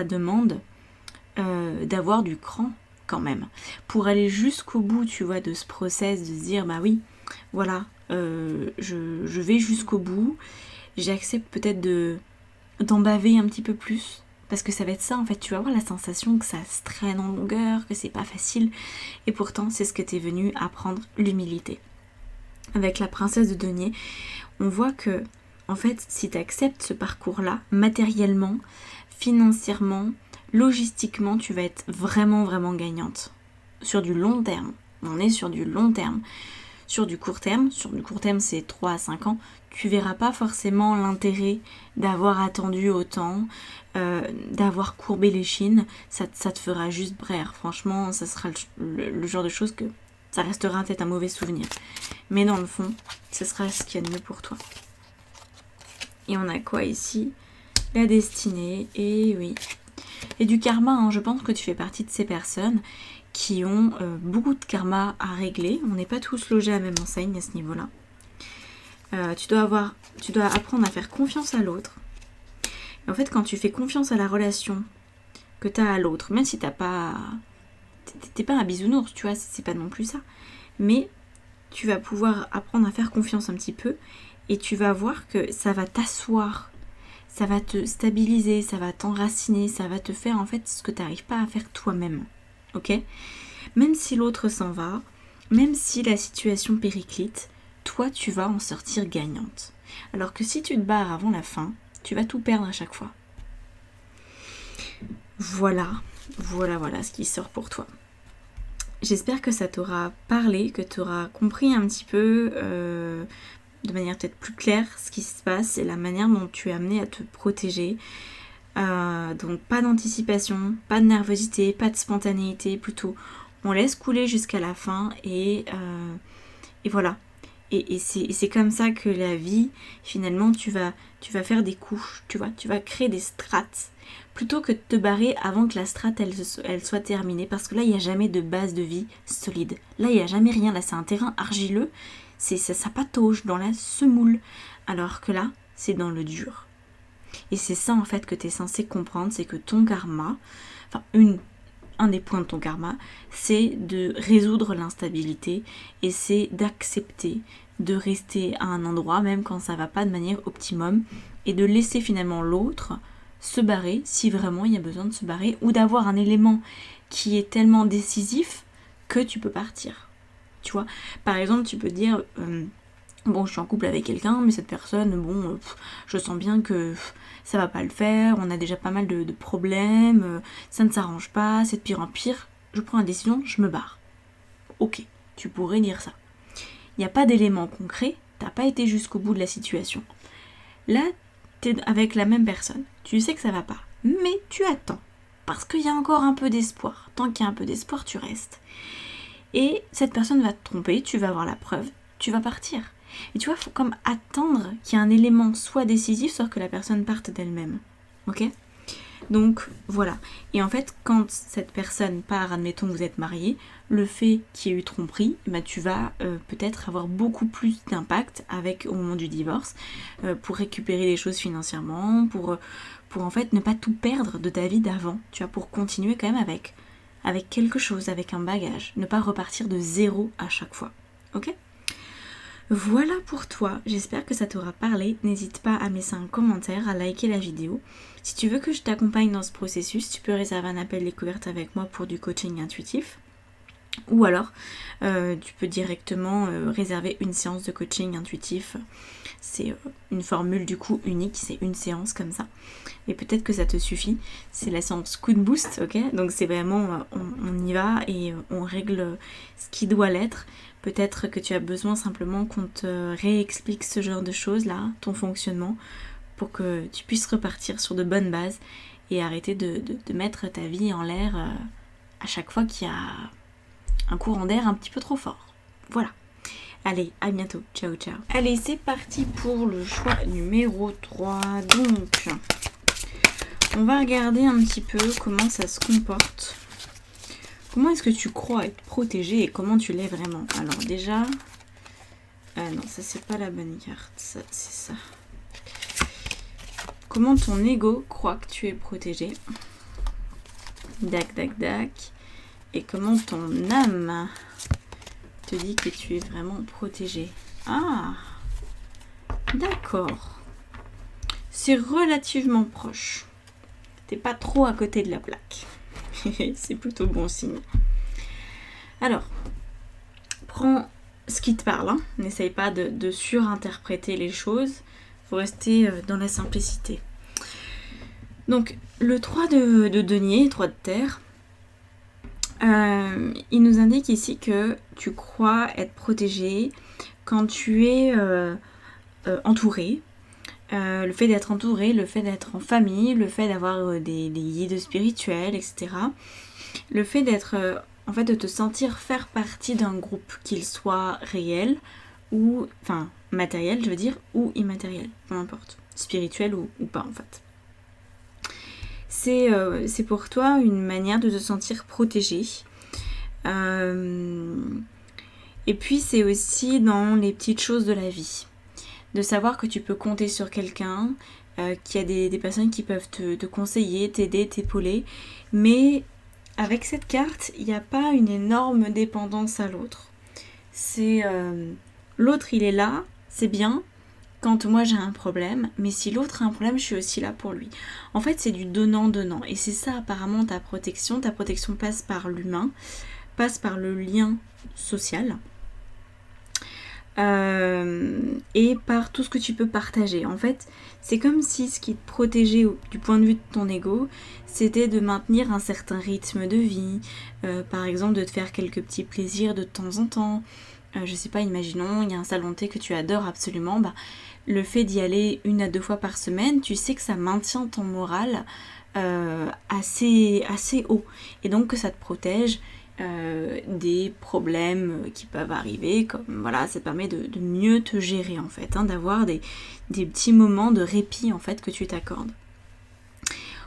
demande d'avoir du cran quand même. Pour aller jusqu'au bout, tu vois, de ce process, de se dire, bah oui, voilà, je vais jusqu'au bout, j'accepte peut-être d'en baver un petit peu plus, parce que ça va être ça en fait, tu vas avoir la sensation que ça se traîne en longueur, que c'est pas facile, et pourtant c'est ce que t'es venu apprendre, l'humilité. Avec la princesse de denier, on voit que en fait, si tu acceptes ce parcours-là, matériellement, financièrement, logistiquement, tu vas être vraiment, vraiment gagnante. Sur du long terme. On est sur du long terme. Sur du court terme c'est 3 à 5 ans, tu verras pas forcément l'intérêt d'avoir attendu autant, d'avoir courbé les chines, ça te fera juste braire. Franchement, ça sera le genre de choses que ça restera peut-être un mauvais souvenir. Mais dans le fond, ce sera ce qu'il y a de mieux pour toi. Et on a quoi ici ? La destinée, et oui. Et du karma, hein, je pense que tu fais partie de ces personnes qui ont beaucoup de karma à régler. On n'est pas tous logés à la même enseigne à ce niveau-là. Tu dois apprendre à faire confiance à l'autre. Et en fait, quand tu fais confiance à la relation que tu as à l'autre, même si t'es pas un bisounours, tu vois, c'est pas non plus ça. Mais tu vas pouvoir apprendre à faire confiance un petit peu, et tu vas voir que ça va t'asseoir, ça va te stabiliser, ça va t'enraciner, ça va te faire en fait ce que tu n'arrives pas à faire toi-même. Ok ? Même si l'autre s'en va, même si la situation périclite, toi tu vas en sortir gagnante. Alors que si tu te barres avant la fin, tu vas tout perdre à chaque fois. Voilà ce qui sort pour toi. J'espère que ça t'aura parlé, que tu auras compris un petit peu de manière peut-être plus claire ce qui se passe et la manière dont tu es amené à te protéger. Donc pas d'anticipation, pas de nervosité, pas de spontanéité, plutôt on laisse couler jusqu'à la fin et voilà. Et c'est comme ça que la vie, finalement, tu vas faire des couches, tu vois, tu vas créer des strates. Plutôt que de te barrer avant que la strate, elle soit terminée. Parce que là, il n'y a jamais de base de vie solide. Là, il n'y a jamais rien. Là, c'est un terrain argileux. Ça patauge dans la semoule. Alors que là, c'est dans le dur. Et c'est ça, en fait, que tu es censé comprendre. C'est que ton karma, enfin, un des points de ton karma, c'est de résoudre l'instabilité et c'est d'accepter de rester à un endroit même quand ça va pas de manière optimum et de laisser finalement l'autre se barrer si vraiment il y a besoin de se barrer ou d'avoir un élément qui est tellement décisif que tu peux partir. Tu vois, par exemple, tu peux dire bon, je suis en couple avec quelqu'un, mais cette personne, bon, je sens bien que ça va pas le faire, on a déjà pas mal de problèmes, ça ne s'arrange pas, c'est de pire en pire, je prends la décision, je me barre. Ok, tu pourrais dire ça. Il n'y a pas d'élément concret, t'as pas été jusqu'au bout de la situation. Là, t'es avec la même personne, tu sais que ça va pas, mais tu attends, parce qu'il y a encore un peu d'espoir. Tant qu'il y a un peu d'espoir, tu restes. Et cette personne va te tromper, tu vas avoir la preuve, tu vas partir. Et tu vois, il faut comme attendre qu'il y ait un élément soit décisif, soit que la personne parte d'elle-même. Ok ? Donc, voilà. Et en fait, quand cette personne part, admettons que vous êtes mariés, le fait qu'il y ait eu tromperie, tu vas peut-être avoir beaucoup plus d'impact au moment du divorce, pour récupérer les choses financièrement, pour en fait ne pas tout perdre de ta vie d'avant, tu vois, pour continuer quand même avec quelque chose, avec un bagage, ne pas repartir de zéro à chaque fois. Ok ? Voilà pour toi, j'espère que ça t'aura parlé. N'hésite pas à laisser un commentaire, à liker la vidéo. Si tu veux que je t'accompagne dans ce processus, tu peux réserver un appel découverte avec moi pour du coaching intuitif. Ou alors, tu peux directement réserver une séance de coaching intuitif. C'est une formule du coup unique, c'est une séance comme ça. Et peut-être que ça te suffit. C'est la séance coup de boost, ok ? Donc c'est vraiment, on y va et on règle ce qui doit l'être. Peut-être que tu as besoin simplement qu'on te réexplique ce genre de choses là, ton fonctionnement, pour que tu puisses repartir sur de bonnes bases et arrêter de mettre ta vie en l'air à chaque fois qu'il y a un courant d'air un petit peu trop fort. Voilà. Allez, à bientôt. Ciao, ciao. Allez, c'est parti pour le choix numéro 3. Donc, on va regarder un petit peu comment ça se comporte. Comment est-ce que tu crois être protégé et comment tu l'es vraiment? Alors déjà... non, ça c'est pas la bonne carte. Ça, c'est ça. Comment ton ego croit que tu es protégé? Dac, dac, dac. Et comment ton âme te dit que tu es vraiment protégé? Ah, d'accord. C'est relativement proche. T'es pas trop à côté de la plaque. C'est plutôt bon signe. Alors, prends ce qui te parle. Hein. N'essaye pas de surinterpréter les choses. Faut rester dans la simplicité. Donc, le 3 de denier, 3 de terre, il nous indique ici que tu crois être protégé quand tu es entouré. Le fait d'être entouré, le fait d'être en famille, le fait d'avoir des guides spirituels, etc. Le fait d'être, en fait, de te sentir faire partie d'un groupe, qu'il soit réel ou, enfin, matériel, je veux dire, ou immatériel, peu importe, spirituel ou pas, en fait. C'est pour toi une manière de te sentir protégé. Et puis, c'est aussi dans les petites choses de la vie. De savoir que tu peux compter sur quelqu'un, qu'il y a des personnes qui peuvent te conseiller, t'aider, t'épauler. Mais avec cette carte, il n'y a pas une énorme dépendance à l'autre. C'est l'autre, il est là, c'est bien, quand moi j'ai un problème. Mais si l'autre a un problème, je suis aussi là pour lui. En fait, c'est du donnant-donnant. Et c'est ça apparemment ta protection. Ta protection passe par l'humain, passe par le lien social. Et par tout ce que tu peux partager. En fait, c'est comme si ce qui te protégeait du point de vue de ton ego, c'était de maintenir un certain rythme de vie, par exemple de te faire quelques petits plaisirs de temps en temps. Je sais pas, imaginons, il y a un salon de thé que tu adores absolument, le fait d'y aller 1 à 2 fois par semaine, tu sais que ça maintient ton moral assez haut, et donc que ça te protège des problèmes qui peuvent arriver, comme voilà, ça te permet de mieux te gérer en fait, hein, d'avoir des petits moments de répit en fait que tu t'accordes.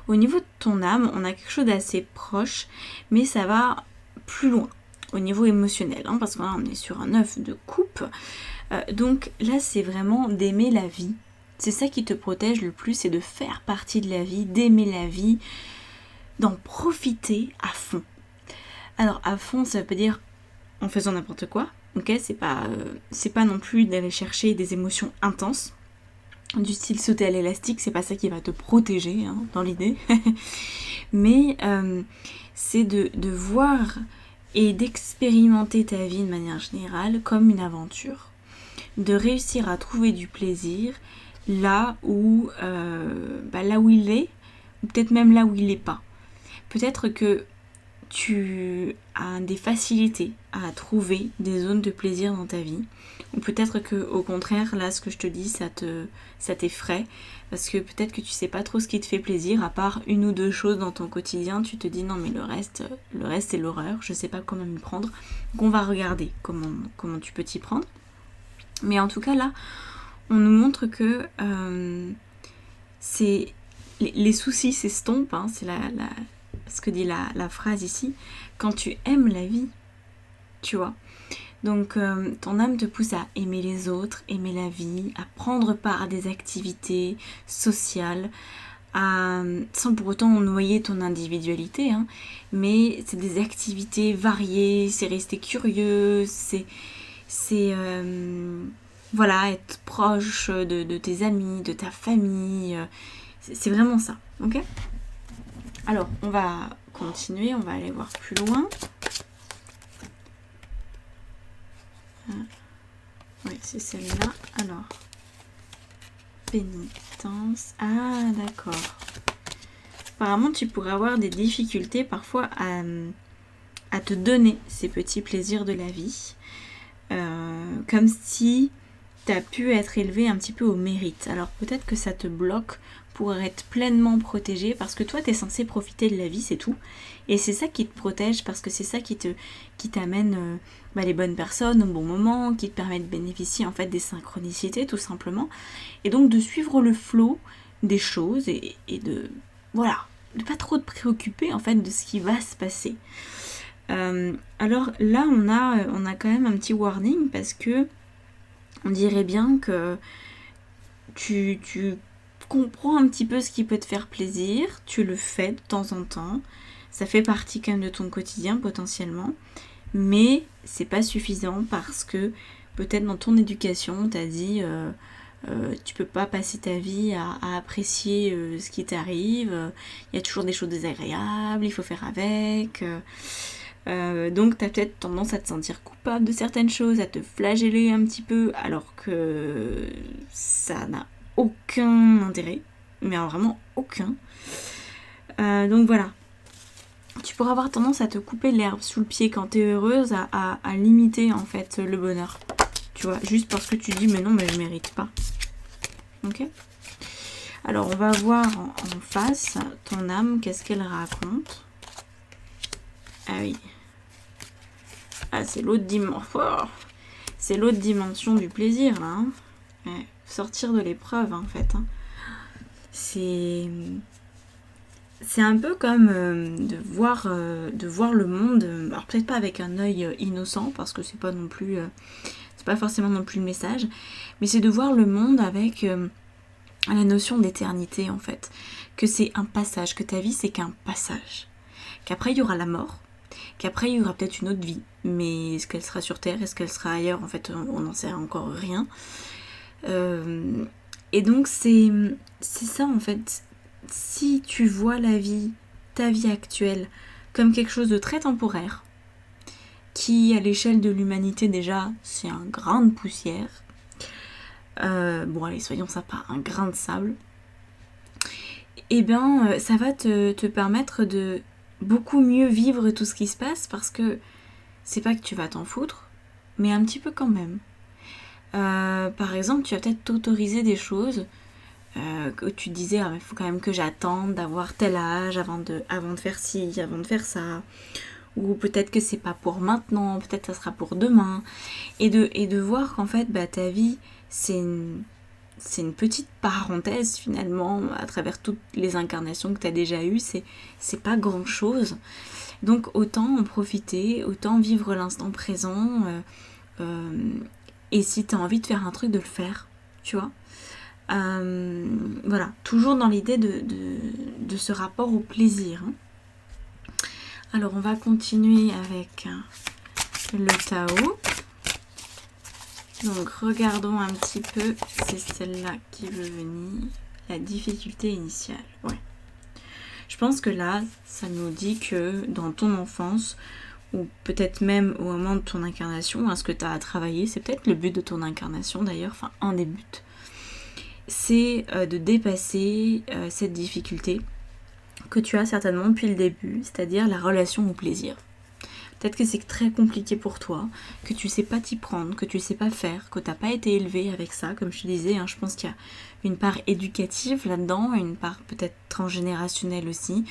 Au niveau de ton âme, on a quelque chose d'assez proche, mais ça va plus loin au niveau émotionnel, hein, parce que là on est sur un œuf de coupe, donc là c'est vraiment d'aimer la vie. C'est ça qui te protège le plus, c'est de faire partie de la vie, d'aimer la vie, d'en profiter à fond. Alors à fond, ça veut pas dire en faisant n'importe quoi, ok, c'est pas non plus d'aller chercher des émotions intenses, du style sauter à l'élastique, c'est pas ça qui va te protéger, hein, dans l'idée, mais c'est de voir et d'expérimenter ta vie de manière générale comme une aventure, de réussir à trouver du plaisir là où il est, ou peut-être même là où il n'est pas. Peut-être que tu as des facilités à trouver des zones de plaisir dans ta vie, ou peut-être que au contraire, là ce que je te dis, ça t'effraie, parce que peut-être que tu sais pas trop ce qui te fait plaisir, à part une ou deux choses dans ton quotidien, tu te dis non mais le reste c'est l'horreur, je sais pas comment m'y prendre, donc on va regarder comment tu peux t'y prendre. Mais en tout cas là, on nous montre que les soucis s'estompent, hein, c'est ce que dit la phrase ici, quand tu aimes la vie, tu vois. Donc ton âme te pousse à aimer les autres, aimer la vie, à prendre part à des activités sociales, sans pour autant noyer ton individualité, hein, mais c'est des activités variées, c'est rester curieux, c'est voilà, être proche de tes amis, de ta famille, c'est vraiment ça, ok ? Alors, on va continuer, on va aller voir plus loin. Oui, c'est celle-là. Alors, pénitence. Ah, d'accord. Apparemment, tu pourrais avoir des difficultés parfois à te donner ces petits plaisirs de la vie. Comme si tu as pu être élevé un petit peu au mérite. Alors, peut-être que ça te bloque pour être pleinement protégé, parce que toi tu es censé profiter de la vie, c'est tout, et c'est ça qui te protège, parce que c'est ça qui t'amène les bonnes personnes au bon moment, qui te permet de bénéficier en fait des synchronicités tout simplement, et donc de suivre le flot des choses et de pas trop te préoccuper en fait de ce qui va se passer. Alors là on a quand même un petit warning, parce que on dirait bien que tu comprends un petit peu ce qui peut te faire plaisir, tu le fais de temps en temps, ça fait partie quand même de ton quotidien potentiellement, mais c'est pas suffisant, parce que peut-être dans ton éducation on t'a dit tu peux pas passer ta vie à apprécier ce qui t'arrive, il y a toujours des choses désagréables, il faut faire avec, donc t'as peut-être tendance à te sentir coupable de certaines choses, à te flageller un petit peu, alors que ça n'a aucun intérêt, mais alors vraiment aucun. Donc voilà, tu pourras avoir tendance à te couper l'herbe sous le pied quand t'es heureuse, à limiter en fait le bonheur, tu vois, juste parce que tu dis mais non, mais je mérite pas. Ok. Alors on va voir en face ton âme, qu'est-ce qu'elle raconte. Ah oui, c'est l'autre dimension. C'est l'autre dimension du plaisir là, hein. Ouais. Sortir de l'épreuve en fait, hein. C'est un peu comme de voir le monde, alors peut-être pas avec un œil innocent, parce que c'est pas non plus c'est pas forcément non plus le message, mais c'est de voir le monde avec la notion d'éternité en fait, que c'est un passage, que ta vie c'est qu'un passage, qu'après il y aura la mort, qu'après il y aura peut-être une autre vie, mais est-ce qu'elle sera sur Terre, est-ce qu'elle sera ailleurs, en fait on n'en sait encore rien. Et donc c'est ça en fait, si tu vois la vie, ta vie actuelle, comme quelque chose de très temporaire, qui à l'échelle de l'humanité déjà c'est un grain de poussière, bon allez soyons sympas, un grain de sable, et bien ça va te permettre de beaucoup mieux vivre tout ce qui se passe, parce que c'est pas que tu vas t'en foutre, mais un petit peu quand même. Par exemple, tu vas peut-être t'autoriser des choses que tu te disais, il faut quand même que j'attende d'avoir tel âge avant de faire ci, avant de faire ça. ou peut-être que c'est pas pour maintenant, peut-être ça sera pour demain, et de voir qu'en fait ta vie c'est une petite parenthèse finalement à travers toutes les incarnations que tu as déjà eues, c'est pas grand chose. Donc autant en profiter, autant vivre l'instant présent, et si tu as envie de faire un truc, de le faire, tu vois. Voilà, toujours dans l'idée de ce rapport au plaisir. Alors on va continuer avec le Tao. Donc regardons un petit peu, c'est celle-là qui veut venir, la difficulté initiale. Ouais. Je pense que là, ça nous dit que dans ton enfance, ou peut-être même au moment de ton incarnation, ce que tu as à travailler, c'est peut-être le but de ton incarnation d'ailleurs, enfin un des buts, c'est de dépasser cette difficulté que tu as certainement depuis le début, c'est-à-dire la relation au plaisir. Peut-être que c'est très compliqué pour toi, que tu sais pas t'y prendre, que tu sais pas faire, que t'as pas été élevé avec ça, comme je te disais, je pense qu'il y a une part éducative là-dedans, une part peut-être transgénérationnelle aussi,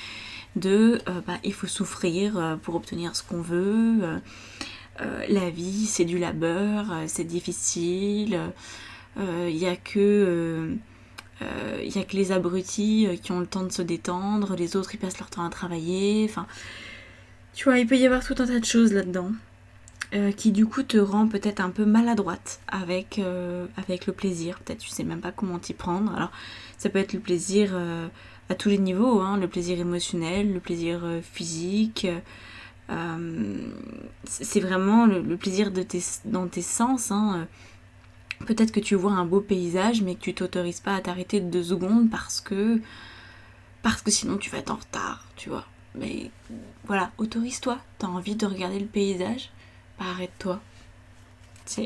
il faut souffrir pour obtenir ce qu'on veut, la vie c'est du labeur, c'est difficile, il y a que les abrutis qui ont le temps de se détendre, les autres ils passent leur temps à travailler, enfin... Tu vois, il peut y avoir tout un tas de choses là-dedans qui du coup te rend peut-être un peu maladroite avec le plaisir. Peut-être tu sais même pas comment t'y prendre. Alors ça peut être le plaisir à tous les niveaux, le plaisir émotionnel, le plaisir physique. C'est vraiment le plaisir dans tes sens. Peut-être que tu vois un beau paysage mais que tu t'autorises pas à t'arrêter de 2 secondes parce que sinon tu vas être en retard, tu vois. Mais voilà, autorise-toi. T'as envie de regarder le paysage, arrête-toi.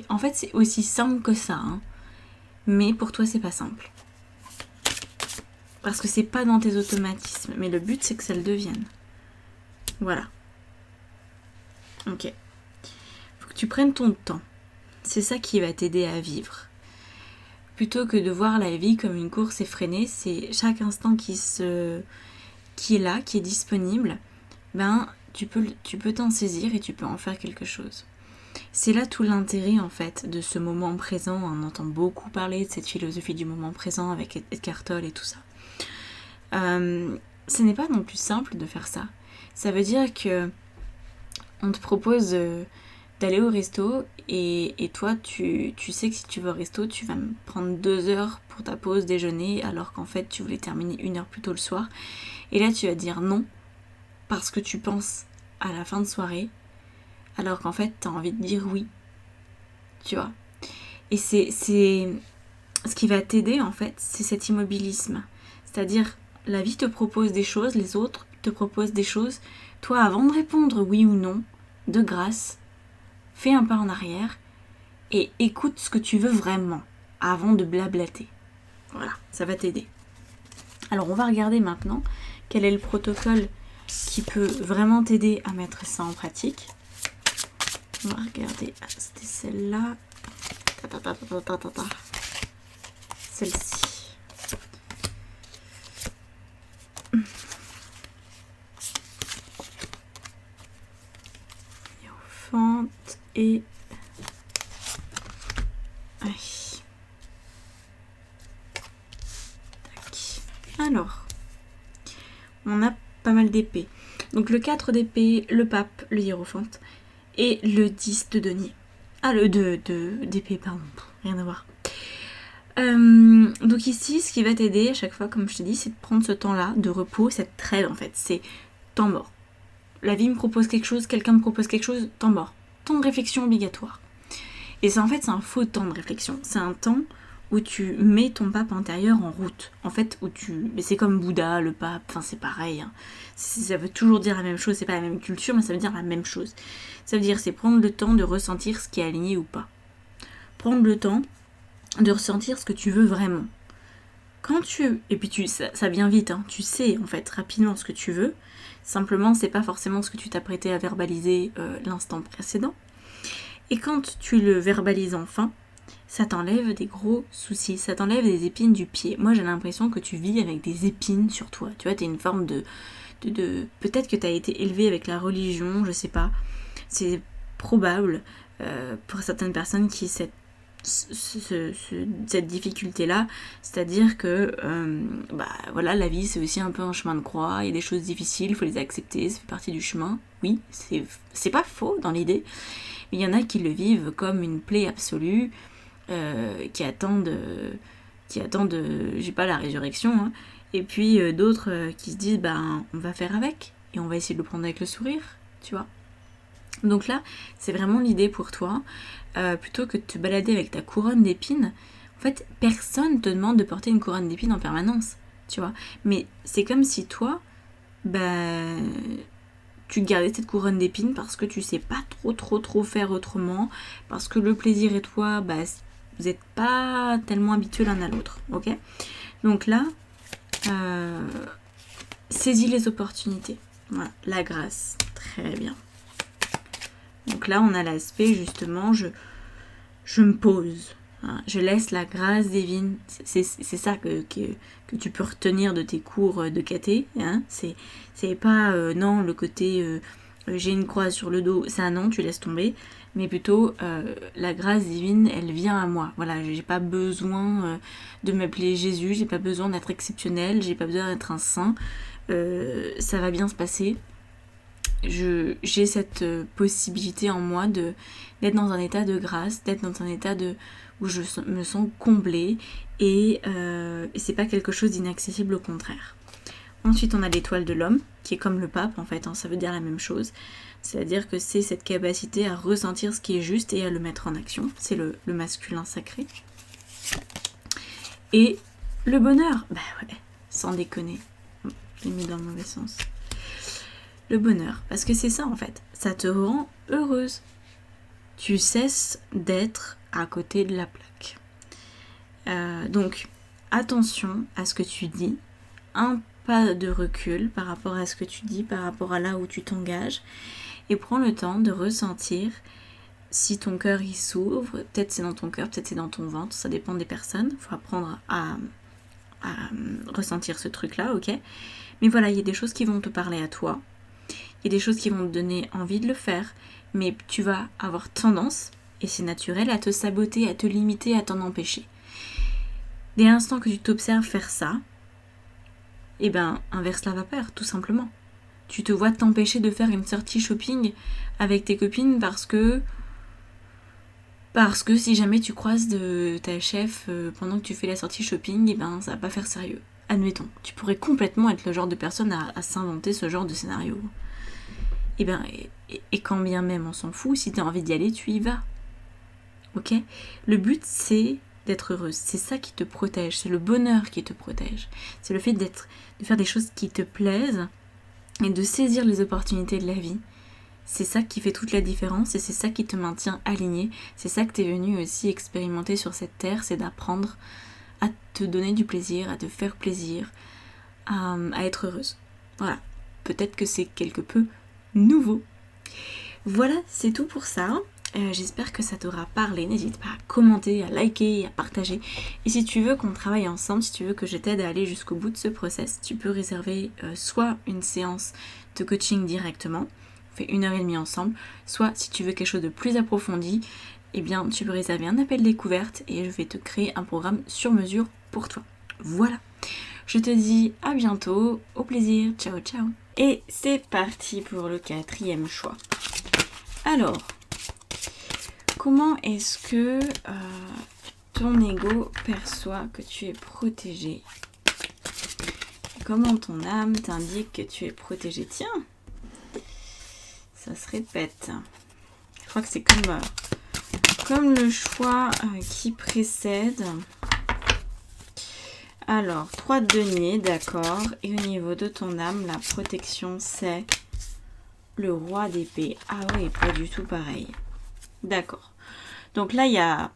En fait, c'est aussi simple que ça. Mais pour toi, c'est pas simple. Parce que c'est pas dans tes automatismes. Mais le but, c'est que ça le devienne. Voilà. Ok. Faut que tu prennes ton temps. C'est ça qui va t'aider à vivre. Plutôt que de voir la vie comme une course effrénée, c'est chaque instant qui est là, qui est disponible, tu peux t'en saisir et tu peux en faire quelque chose. C'est là tout l'intérêt en fait de ce moment présent. On entend beaucoup parler de cette philosophie du moment présent avec Eckhart Tolle et tout ça. Ce n'est pas non plus simple de faire ça. Ça veut dire que on te propose d'aller au resto et toi tu sais que si tu vas au resto tu vas prendre 2 heures pour ta pause déjeuner alors qu'en fait tu voulais terminer 1 heure plus tôt le soir. Et là, tu vas dire non parce que tu penses à la fin de soirée, alors qu'en fait, tu as envie de dire oui. Tu vois. Et c'est ce qui va t'aider, en fait, c'est cet immobilisme. C'est-à-dire, la vie te propose des choses, les autres te proposent des choses. Toi, avant de répondre oui ou non, de grâce, fais un pas en arrière et écoute ce que tu veux vraiment avant de blablater. Voilà, ça va t'aider. Alors, on va regarder maintenant quel est le protocole qui peut vraiment t'aider à mettre ça en pratique. On va regarder. C'était celle-là. Celle-ci. Hiérophante et... Alors... on a pas mal d'épées. Donc le 4 d'épée, le pape, le hiérophante et le 10 de denier. D'épée, pardon, rien à voir. Donc ici, ce qui va t'aider à chaque fois, comme je te dis, c'est de prendre ce temps-là de repos, cette trêve en fait, c'est temps mort. La vie me propose quelque chose, quelqu'un me propose quelque chose, temps mort. Temps de réflexion obligatoire. Et c'est un faux temps de réflexion. C'est un temps où tu mets ton pape intérieur en route. En fait, mais c'est comme Bouddha, le pape, c'est pareil. Ça veut toujours dire la même chose, c'est pas la même culture, mais ça veut dire la même chose. Ça veut dire, c'est prendre le temps de ressentir ce qui est aligné ou pas. Prendre le temps de ressentir ce que tu veux vraiment. Et puis ça vient vite, tu sais en fait rapidement ce que tu veux. Simplement, c'est pas forcément ce que tu t'apprêtais à verbaliser l'instant précédent. Et quand tu le verbalises enfin, ça t'enlève des gros soucis, ça t'enlève des épines du pied. Moi j'ai l'impression que tu vis avec des épines sur toi, tu vois, t'es une forme de peut-être que t'as été élevé avec la religion, je sais pas, c'est probable pour certaines personnes qui cette difficulté-là, c'est-à-dire que voilà, la vie c'est aussi un peu un chemin de croix, il y a des choses difficiles, il faut les accepter, ça fait partie du chemin. Oui, c'est pas faux dans l'idée, mais il y en a qui le vivent comme une plaie absolue, qui attendent, j'ai pas la résurrection, hein, et puis d'autres qui se disent on va faire avec, et on va essayer de le prendre avec le sourire, tu vois. Donc là, c'est vraiment l'idée pour toi, plutôt que de te balader avec ta couronne d'épines. En fait, personne te demande de porter une couronne d'épines en permanence, tu vois. Mais c'est comme si toi, tu gardais cette couronne d'épines parce que tu sais pas trop faire autrement, parce que le plaisir et toi, vous n'êtes pas tellement habitués l'un à l'autre, ok. Donc là, saisis les opportunités. Voilà, la grâce, très bien. Donc là, on a l'aspect justement, je me pose, hein, je laisse la grâce divine. C'est ça que tu peux retenir de tes cours de caté. Hein. C'est pas, non, le côté j'ai une croix sur le dos, ça non, tu laisses tomber. Mais plutôt, la grâce divine, elle vient à moi. Voilà, j'ai pas besoin de m'appeler Jésus, j'ai pas besoin d'être exceptionnel, j'ai pas besoin d'être un saint. Ça va bien se passer. J'ai cette possibilité en moi d'être dans un état de grâce, d'être dans un état où je me sens comblée et c'est pas quelque chose d'inaccessible, au contraire. Ensuite, on a l'étoile de l'homme, qui est comme le pape en fait, hein, ça veut dire la même chose. C'est-à-dire que c'est cette capacité à ressentir ce qui est juste et à le mettre en action. C'est le masculin sacré. Et le bonheur, ouais, sans déconner. Je l'ai mis dans le mauvais sens. Le bonheur, parce que c'est ça en fait, ça te rend heureuse. Tu cesses d'être à côté de la plaque. Donc, attention à ce que tu dis, un pas de recul par rapport à ce que tu dis, par rapport à là où tu t'engages, et prends le temps de ressentir si ton cœur il s'ouvre, peut-être c'est dans ton cœur, peut-être c'est dans ton ventre, ça dépend des personnes, il faut apprendre à ressentir ce truc-là, ok. Mais voilà, il y a des choses qui vont te parler à toi. Il y a des choses qui vont te donner envie de le faire, mais tu vas avoir tendance, et c'est naturel, à te saboter, à te limiter, à t'en empêcher. Dès l'instant que tu t'observes faire ça, inverse la vapeur, tout simplement. Tu te vois t'empêcher de faire une sortie shopping avec tes copines parce que si jamais tu croises de ta chef pendant que tu fais la sortie shopping, ça va pas faire sérieux. Admettons, tu pourrais complètement être le genre de personne à s'inventer ce genre de scénario. Et quand bien même on s'en fout, si tu as envie d'y aller, tu y vas. Ok ? Le but c'est d'être heureuse, c'est ça qui te protège, c'est le bonheur qui te protège. C'est le fait de faire des choses qui te plaisent et de saisir les opportunités de la vie. C'est ça qui fait toute la différence et c'est ça qui te maintient aligné. C'est ça que tu es venu aussi expérimenter sur cette terre, c'est d'apprendre à te donner du plaisir, à te faire plaisir, à être heureuse. Voilà, peut-être que c'est quelque peu nouveau. Voilà, c'est tout pour ça. J'espère que ça t'aura parlé. N'hésite pas à commenter, à liker et à partager. Et si tu veux qu'on travaille ensemble, si tu veux que je t'aide à aller jusqu'au bout de ce process, tu peux réserver soit une séance de coaching directement, on fait 1h30 ensemble, soit si tu veux quelque chose de plus approfondi, tu peux réserver un appel découverte et je vais te créer un programme sur mesure pour toi. Voilà. Je te dis à bientôt, au plaisir, ciao ciao. Et c'est parti pour le 4e choix. Alors, comment est-ce que ton ego perçoit que tu es protégé ? Comment ton âme t'indique que tu es protégé ? Tiens, ça se répète. Je crois que c'est comme le choix qui précède. Alors, 3 deniers, d'accord. Et au niveau de ton âme, la protection, c'est le roi d'épée. Ah oui, pas du tout pareil. D'accord. Donc là, il y a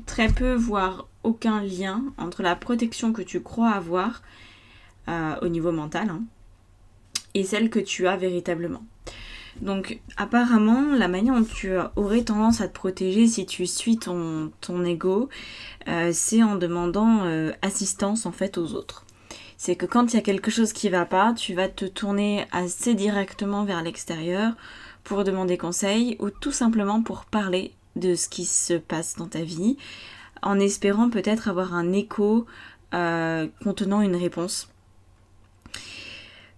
très peu, voire aucun lien entre la protection que tu crois avoir au niveau mental et celle que tu as véritablement. Donc apparemment, la manière dont tu aurais tendance à te protéger si tu suis ton ego, c'est en demandant assistance en fait aux autres. C'est que quand il y a quelque chose qui va pas, tu vas te tourner assez directement vers l'extérieur pour demander conseil ou tout simplement pour parler de ce qui se passe dans ta vie, en espérant peut-être avoir un écho contenant une réponse.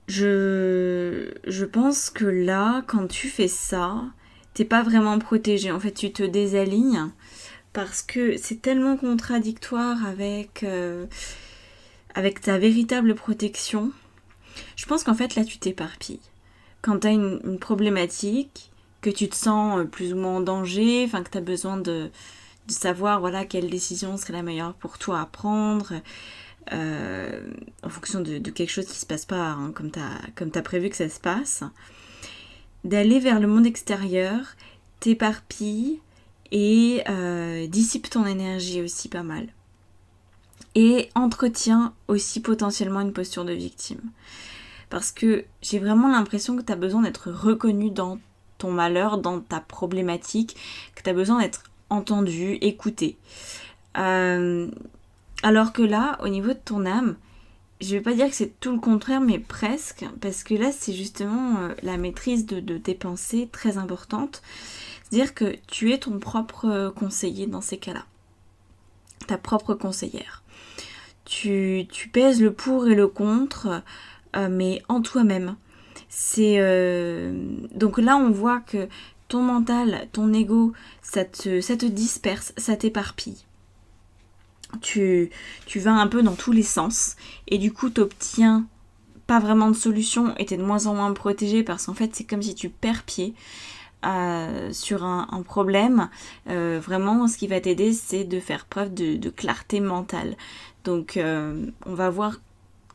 Je pense que là, quand tu fais ça, t'es pas vraiment protégé. En fait, tu te désalignes parce que c'est tellement contradictoire avec ta véritable protection. Je pense qu'en fait, là, tu t'éparpilles. Quand t'as une problématique, que tu te sens plus ou moins en danger, enfin que t'as besoin de savoir voilà, quelle décision serait la meilleure pour toi à prendre, en fonction de quelque chose qui se passe pas hein, comme t'as prévu que ça se passe, d'aller vers le monde extérieur, t'éparpille et dissipe ton énergie aussi pas mal. Et entretient aussi potentiellement une posture de victime. Parce que j'ai vraiment l'impression que tu as besoin d'être reconnu dans ton malheur, dans ta problématique, que tu as besoin d'être entendu, écouté. Alors que là, au niveau de ton âme, je vais pas dire que c'est tout le contraire, mais presque, parce que là, c'est justement la maîtrise de tes pensées très importante. C'est-à-dire que tu es ton propre conseiller dans ces cas-là. Ta propre conseillère. Tu pèses le pour et le contre, mais en toi-même. Donc là, on voit que ton mental, ton ego, ça te disperse, ça t'éparpille. Tu vas un peu dans tous les sens et du coup t'obtiens pas vraiment de solution et t'es de moins en moins protégé parce qu'en fait c'est comme si tu perds pied sur un problème. Vraiment ce qui va t'aider c'est de faire preuve de clarté mentale. Donc on va voir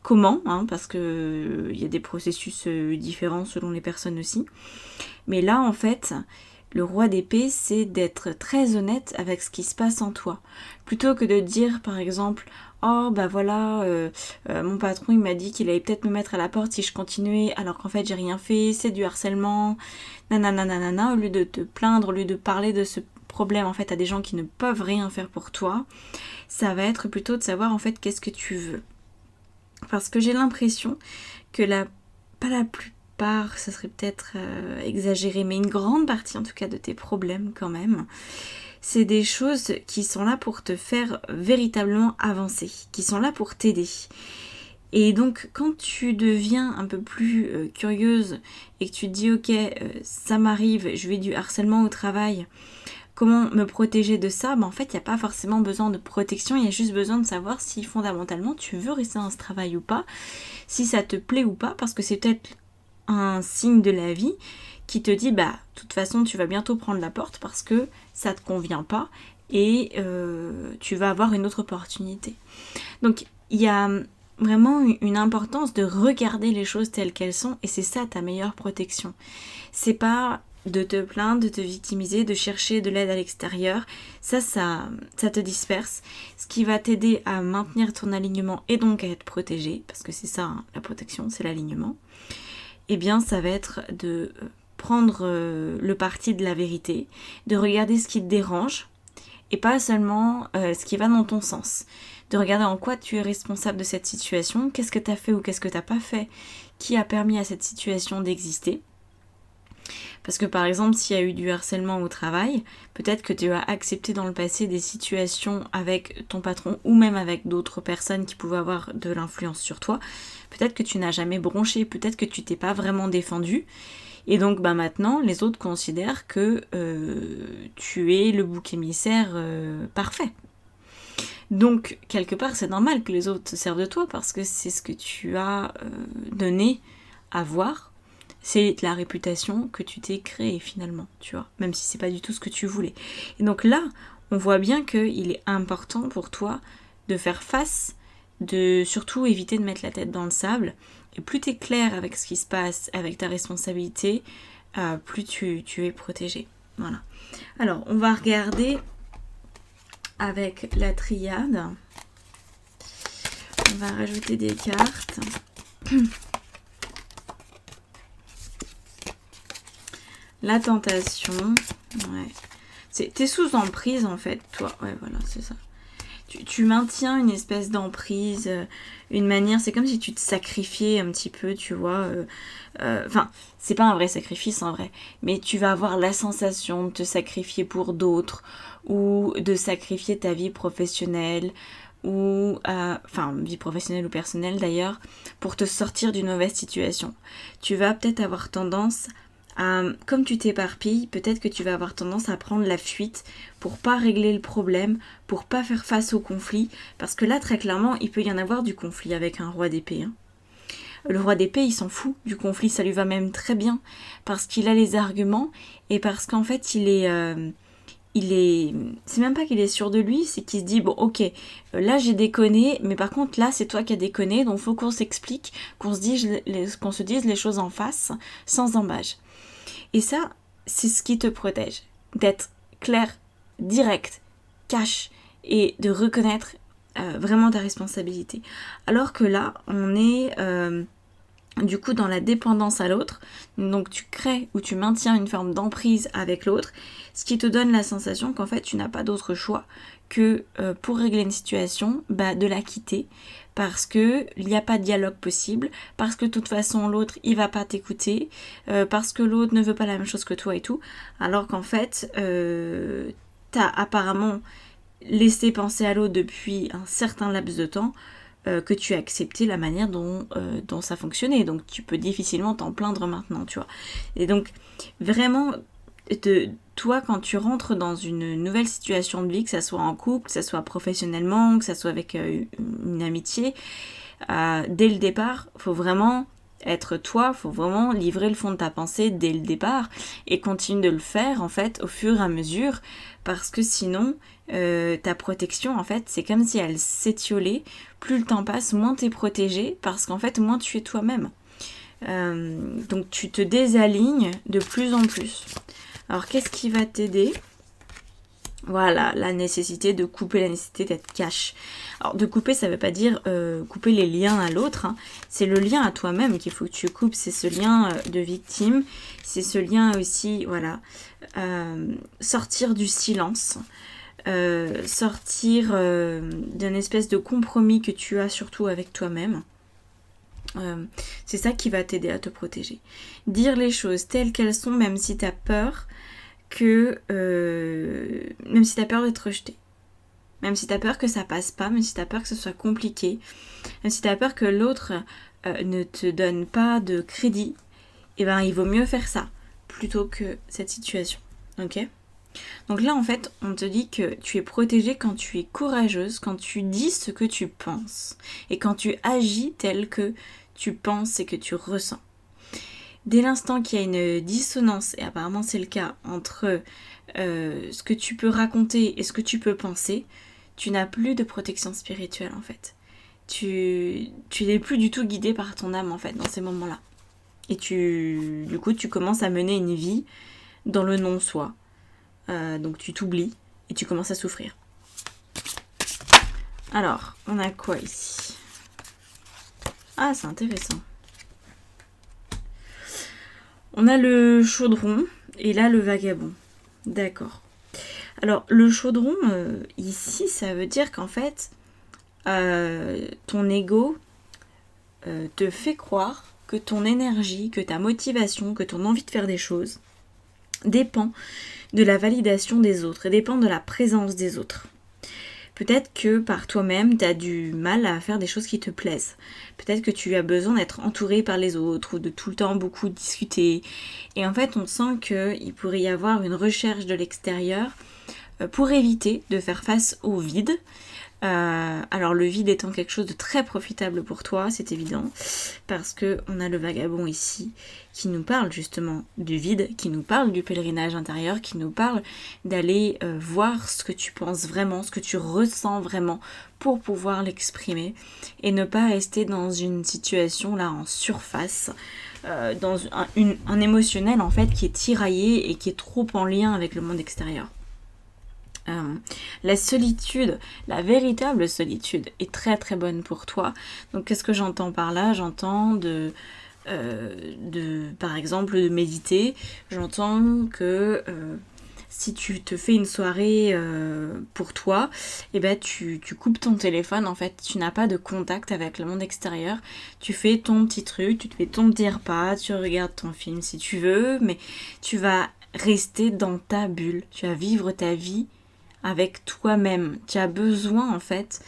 comment, hein, parce que il y a des processus différents selon les personnes aussi. Mais là en fait le roi d'épée, c'est d'être très honnête avec ce qui se passe en toi. Plutôt que de dire, par exemple, oh bah voilà, mon patron il m'a dit qu'il allait peut-être me mettre à la porte si je continuais, alors qu'en fait j'ai rien fait, c'est du harcèlement, nanana, au lieu de te plaindre, au lieu de parler de ce problème en fait à des gens qui ne peuvent rien faire pour toi, ça va être plutôt de savoir en fait qu'est-ce que tu veux. Parce que j'ai l'impression que pas la plupart, ça serait peut-être exagéré, mais une grande partie en tout cas de tes problèmes quand même, c'est des choses qui sont là pour te faire véritablement avancer, qui sont là pour t'aider. Et donc quand tu deviens un peu plus curieuse et que tu te dis ok, ça m'arrive, je vis du harcèlement au travail, comment me protéger de ça? En fait, il n'y a pas forcément besoin de protection, il y a juste besoin de savoir si fondamentalement tu veux rester dans ce travail ou pas, si ça te plaît ou pas, parce que c'est peut-être un signe de la vie qui te dit bah de toute façon tu vas bientôt prendre la porte parce que ça te convient pas et tu vas avoir une autre opportunité. Donc il y a vraiment une importance de regarder les choses telles qu'elles sont et c'est ça ta meilleure protection. C'est pas de te plaindre, de te victimiser, de chercher de l'aide à l'extérieur, ça te disperse. Ce qui va t'aider à maintenir ton alignement et donc à être protégé, parce que c'est ça hein, la protection, c'est l'alignement. Eh bien ça va être de prendre le parti de la vérité, de regarder ce qui te dérange et pas seulement ce qui va dans ton sens. De regarder en quoi tu es responsable de cette situation, qu'est-ce que tu as fait ou qu'est-ce que tu n'as pas fait qui a permis à cette situation d'exister. Parce que par exemple, s'il y a eu du harcèlement au travail, peut-être que tu as accepté dans le passé des situations avec ton patron ou même avec d'autres personnes qui pouvaient avoir de l'influence sur toi. Peut-être que tu n'as jamais bronché, peut-être que tu t'es pas vraiment défendu. Et donc maintenant, les autres considèrent que tu es le bouc émissaire parfait. Donc, quelque part, c'est normal que les autres se servent de toi parce que c'est ce que tu as donné à voir. C'est la réputation que tu t'es créée finalement, tu vois, même si c'est pas du tout ce que tu voulais. Et donc là, on voit bien qu'il est important pour toi de faire face, de surtout éviter de mettre la tête dans le sable. Et plus tu es clair avec ce qui se passe, avec ta responsabilité, plus tu es protégé. Voilà. Alors, on va regarder avec la triade. On va rajouter des cartes. La tentation. Ouais. T'es sous emprise en fait, toi. Ouais, voilà, c'est ça. Tu maintiens une espèce d'emprise, une manière, c'est comme si tu te sacrifiais un petit peu, tu vois. Enfin, c'est pas un vrai sacrifice en vrai, mais tu vas avoir la sensation de te sacrifier pour d'autres, ou de sacrifier ta vie professionnelle, ou enfin vie professionnelle ou personnelle d'ailleurs, pour te sortir d'une mauvaise situation. Tu vas peut-être avoir tendance comme tu t'éparpilles, peut-être que tu vas avoir tendance à prendre la fuite pour pas régler le problème, pour pas faire face au conflit, parce que là très clairement il peut y en avoir du conflit avec un roi d'épée. Hein. Le roi d'épée il s'en fout du conflit, ça lui va même très bien, parce qu'il a les arguments et parce qu'en fait c'est même pas qu'il est sûr de lui, c'est qu'il se dit bon ok, là j'ai déconné, mais par contre là c'est toi qui as déconné, donc faut qu'on s'explique, qu'on se dise les choses en face, sans embâche. Et ça, c'est ce qui te protège. D'être clair, direct, cash et de reconnaître vraiment ta responsabilité. Alors que là, on est du coup dans la dépendance à l'autre. Donc tu crées ou tu maintiens une forme d'emprise avec l'autre, ce qui te donne la sensation qu'en fait tu n'as pas d'autre choix que pour régler une situation, de la quitter. Parce que il n'y a pas de dialogue possible, parce que de toute façon l'autre il va pas t'écouter, parce que l'autre ne veut pas la même chose que toi et tout, alors qu'en fait t'as apparemment laissé penser à l'autre depuis un certain laps de temps que tu as accepté la manière dont ça fonctionnait, donc tu peux difficilement t'en plaindre maintenant, tu vois. Et donc vraiment toi, quand tu rentres dans une nouvelle situation de vie, que ça soit en couple, que ça soit professionnellement, que ça soit avec une amitié, dès le départ, faut vraiment être toi, faut vraiment livrer le fond de ta pensée dès le départ et continue de le faire en fait au fur et à mesure, parce que sinon ta protection en fait c'est comme si elle s'étiolait. Plus le temps passe, moins t'es protégé, parce qu'en fait moins tu es toi-même. Donc tu te désalignes de plus en plus. Alors qu'est-ce qui va t'aider ? Voilà, la nécessité de couper, la nécessité d'être cash. Alors de couper, ça ne veut pas dire couper les liens à l'autre, hein. C'est le lien à toi-même qu'il faut que tu coupes, c'est ce lien de victime, c'est ce lien aussi, voilà, sortir du silence, sortir d'une espèce de compromis que tu as surtout avec toi-même. C'est ça qui va t'aider à te protéger. Dire les choses telles qu'elles sont, même si tu as peur même si tu as peur d'être rejeté, même si tu as peur que ça passe pas, même si tu as peur que ce soit compliqué, même si tu as peur que l'autre ne te donne pas de crédit, et il vaut mieux faire ça plutôt que cette situation. Ok ? Donc là en fait on te dit que tu es protégée quand tu es courageuse, quand tu dis ce que tu penses et quand tu agis tel que tu penses et que tu ressens. Dès l'instant qu'il y a une dissonance, et apparemment c'est le cas, entre ce que tu peux raconter et ce que tu peux penser, tu n'as plus de protection spirituelle en fait. Tu n'es plus du tout guidé par ton âme en fait dans ces moments-là. Et du coup tu commences à mener une vie dans le non-soi. Donc tu t'oublies et tu commences à souffrir. Alors, on a quoi ici ? Ah, c'est intéressant. On a le chaudron et là le vagabond. D'accord. Alors le chaudron, ici, ça veut dire qu'en fait, ton ego te fait croire que ton énergie, que ta motivation, que ton envie de faire des choses dépend de la validation des autres et dépend de la présence des autres. Peut-être que par toi-même, tu as du mal à faire des choses qui te plaisent. Peut-être que tu as besoin d'être entouré par les autres ou de tout le temps beaucoup discuter. Et en fait, on sent qu'il pourrait y avoir une recherche de l'extérieur pour éviter de faire face au vide. Alors le vide étant quelque chose de très profitable pour toi, c'est évident, parce qu'on a le vagabond ici qui nous parle justement du vide, qui nous parle du pèlerinage intérieur, qui nous parle d'aller voir ce que tu penses vraiment, ce que tu ressens vraiment pour pouvoir l'exprimer et ne pas rester dans une situation là en surface, dans un émotionnel en fait qui est tiraillé et qui est trop en lien avec le monde extérieur. La solitude, la véritable solitude est très très bonne pour toi. Donc qu'est-ce que j'entends par là ? J'entends de par exemple, de méditer. J'entends que si tu te fais une soirée pour toi, et ben tu coupes ton téléphone, en fait, tu n'as pas de contact avec le monde extérieur. Tu fais ton petit truc, tu te fais ton petit repas, tu regardes ton film si tu veux, mais tu vas rester dans ta bulle. Tu vas vivre ta vie avec toi-même. Tu as besoin, en fait,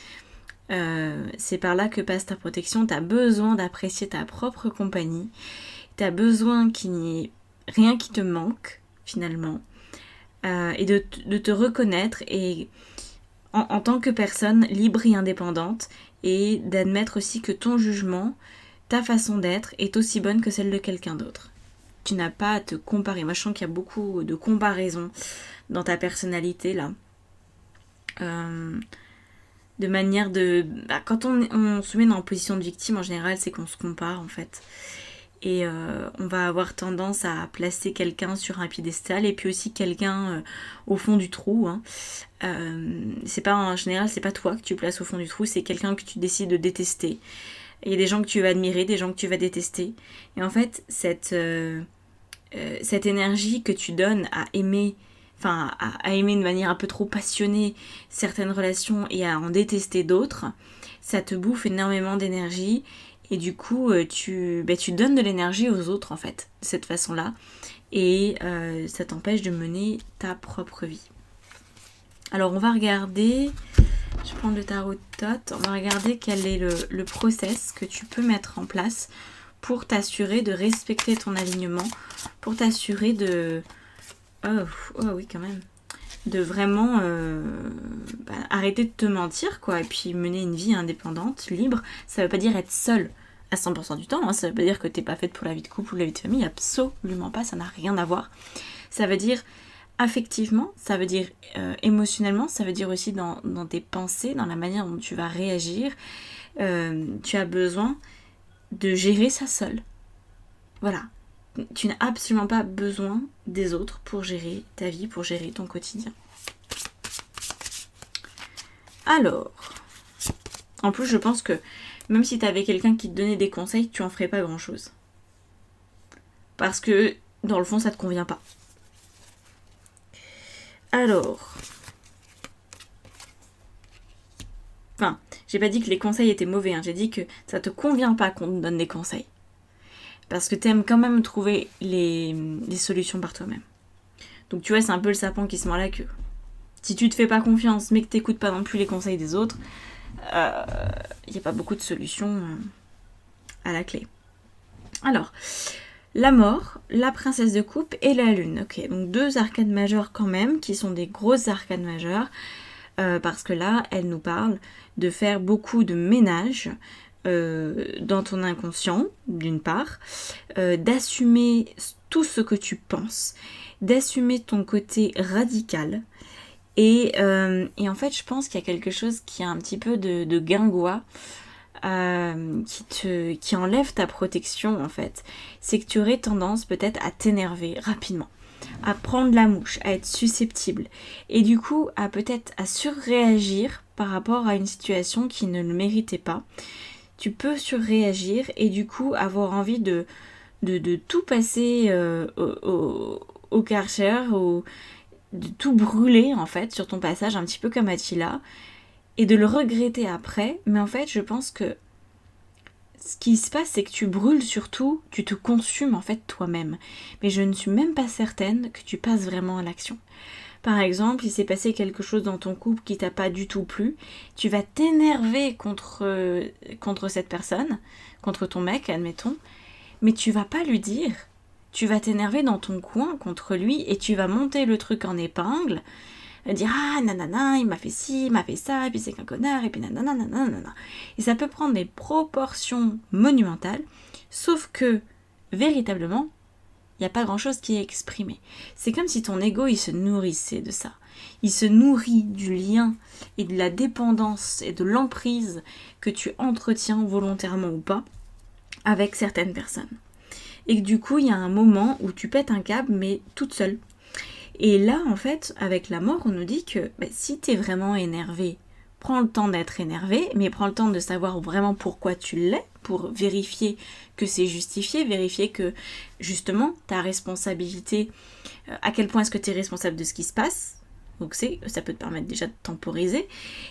c'est par là que passe ta protection, tu as besoin d'apprécier ta propre compagnie, tu as besoin qu'il n'y ait rien qui te manque, finalement, et de te reconnaître et en tant que personne libre et indépendante, et d'admettre aussi que ton jugement, ta façon d'être est aussi bonne que celle de quelqu'un d'autre. Tu n'as pas à te comparer. Moi, je sens qu'il y a beaucoup de comparaisons dans ta personnalité, là. De manière de... quand on se met en position de victime, en général, c'est qu'on se compare, en fait. Et on va avoir tendance à placer quelqu'un sur un piédestal et puis aussi quelqu'un au fond du trou. Hein. C'est pas, en général, c'est pas toi que tu places au fond du trou, c'est quelqu'un que tu décides de détester. Il y a des gens que tu vas admirer, des gens que tu vas détester. Et en fait, cette énergie que tu donnes à aimer, à aimer de manière un peu trop passionnée certaines relations et à en détester d'autres, ça te bouffe énormément d'énergie. Et du coup, tu donnes de l'énergie aux autres, en fait, de cette façon-là. Et ça t'empêche de mener ta propre vie. Alors, on va regarder... Je vais prendre le tarot de Thoth. On va regarder quel est le process que tu peux mettre en place pour t'assurer de respecter ton alignement, pour t'assurer de... Oh oui, quand même. De vraiment arrêter de te mentir, quoi, et puis mener une vie indépendante, libre. Ça veut pas dire être seule à 100% du temps, hein. Ça veut pas dire que t'es pas faite pour la vie de couple ou la vie de famille, absolument pas, ça n'a rien à voir. Ça veut dire affectivement, ça veut dire émotionnellement, ça veut dire aussi dans tes pensées, dans la manière dont tu vas réagir. Tu as besoin de gérer ça seule. Voilà. Tu n'as absolument pas besoin des autres pour gérer ta vie, pour gérer ton quotidien. Alors, en plus je pense que même si tu avais quelqu'un qui te donnait des conseils, tu en ferais pas grand chose. Parce que dans le fond ça te convient pas. Alors, j'ai pas dit que les conseils étaient mauvais, hein. J'ai dit que ça te convient pas qu'on te donne des conseils. Parce que t'aimes quand même trouver les solutions par toi-même. Donc tu vois, c'est un peu le sapin qui se mord la queue. Si tu te fais pas confiance, mais que t'écoutes pas non plus les conseils des autres, y a pas beaucoup de solutions à la clé. Alors, la mort, la princesse de coupe et la lune. Ok, donc 2 arcades majeures quand même, qui sont des grosses arcades majeures, parce que là, elle nous parle de faire beaucoup de ménage dans ton inconscient, d'une part, d'assumer tout ce que tu penses, d'assumer ton côté radical. Et en fait, je pense qu'il y a quelque chose qui a un petit peu de guingois, qui enlève ta protection, en fait. C'est que tu aurais tendance peut-être à t'énerver rapidement, à prendre la mouche, à être susceptible, et du coup à peut-être à surréagir par rapport à une situation qui ne le méritait pas. Tu peux surréagir et du coup avoir envie de tout passer au Karcher, de tout brûler en fait sur ton passage, un petit peu comme Attila, et de le regretter après. Mais en fait, je pense que ce qui se passe, c'est que tu brûles surtout, tu te consumes en fait toi-même. Mais je ne suis même pas certaine que tu passes vraiment à l'action. Par exemple, il s'est passé quelque chose dans ton couple qui t'a pas du tout plu, tu vas t'énerver contre cette personne, contre ton mec, admettons, mais tu vas pas lui dire. Tu vas t'énerver dans ton coin contre lui et tu vas monter le truc en épingle, dire ah nanana, il m'a fait ci, il m'a fait ça, et puis c'est qu'un connard, et puis nanana, nanana. Et ça peut prendre des proportions monumentales, sauf que, véritablement, il n'y a pas grand-chose qui est exprimé. C'est comme si ton ego, il se nourrissait de ça. Il se nourrit du lien et de la dépendance et de l'emprise que tu entretiens volontairement ou pas avec certaines personnes. Et que du coup, il y a un moment où tu pètes un câble, mais toute seule. Et là, en fait, avec la mort, on nous dit que si tu es vraiment énervé, prends le temps d'être énervé, mais prends le temps de savoir vraiment pourquoi tu l'es. pour vérifier que c'est justifié, vérifier que justement ta responsabilité, à quel point est-ce que tu es responsable de ce qui se passe. Donc ça peut te permettre déjà de temporiser.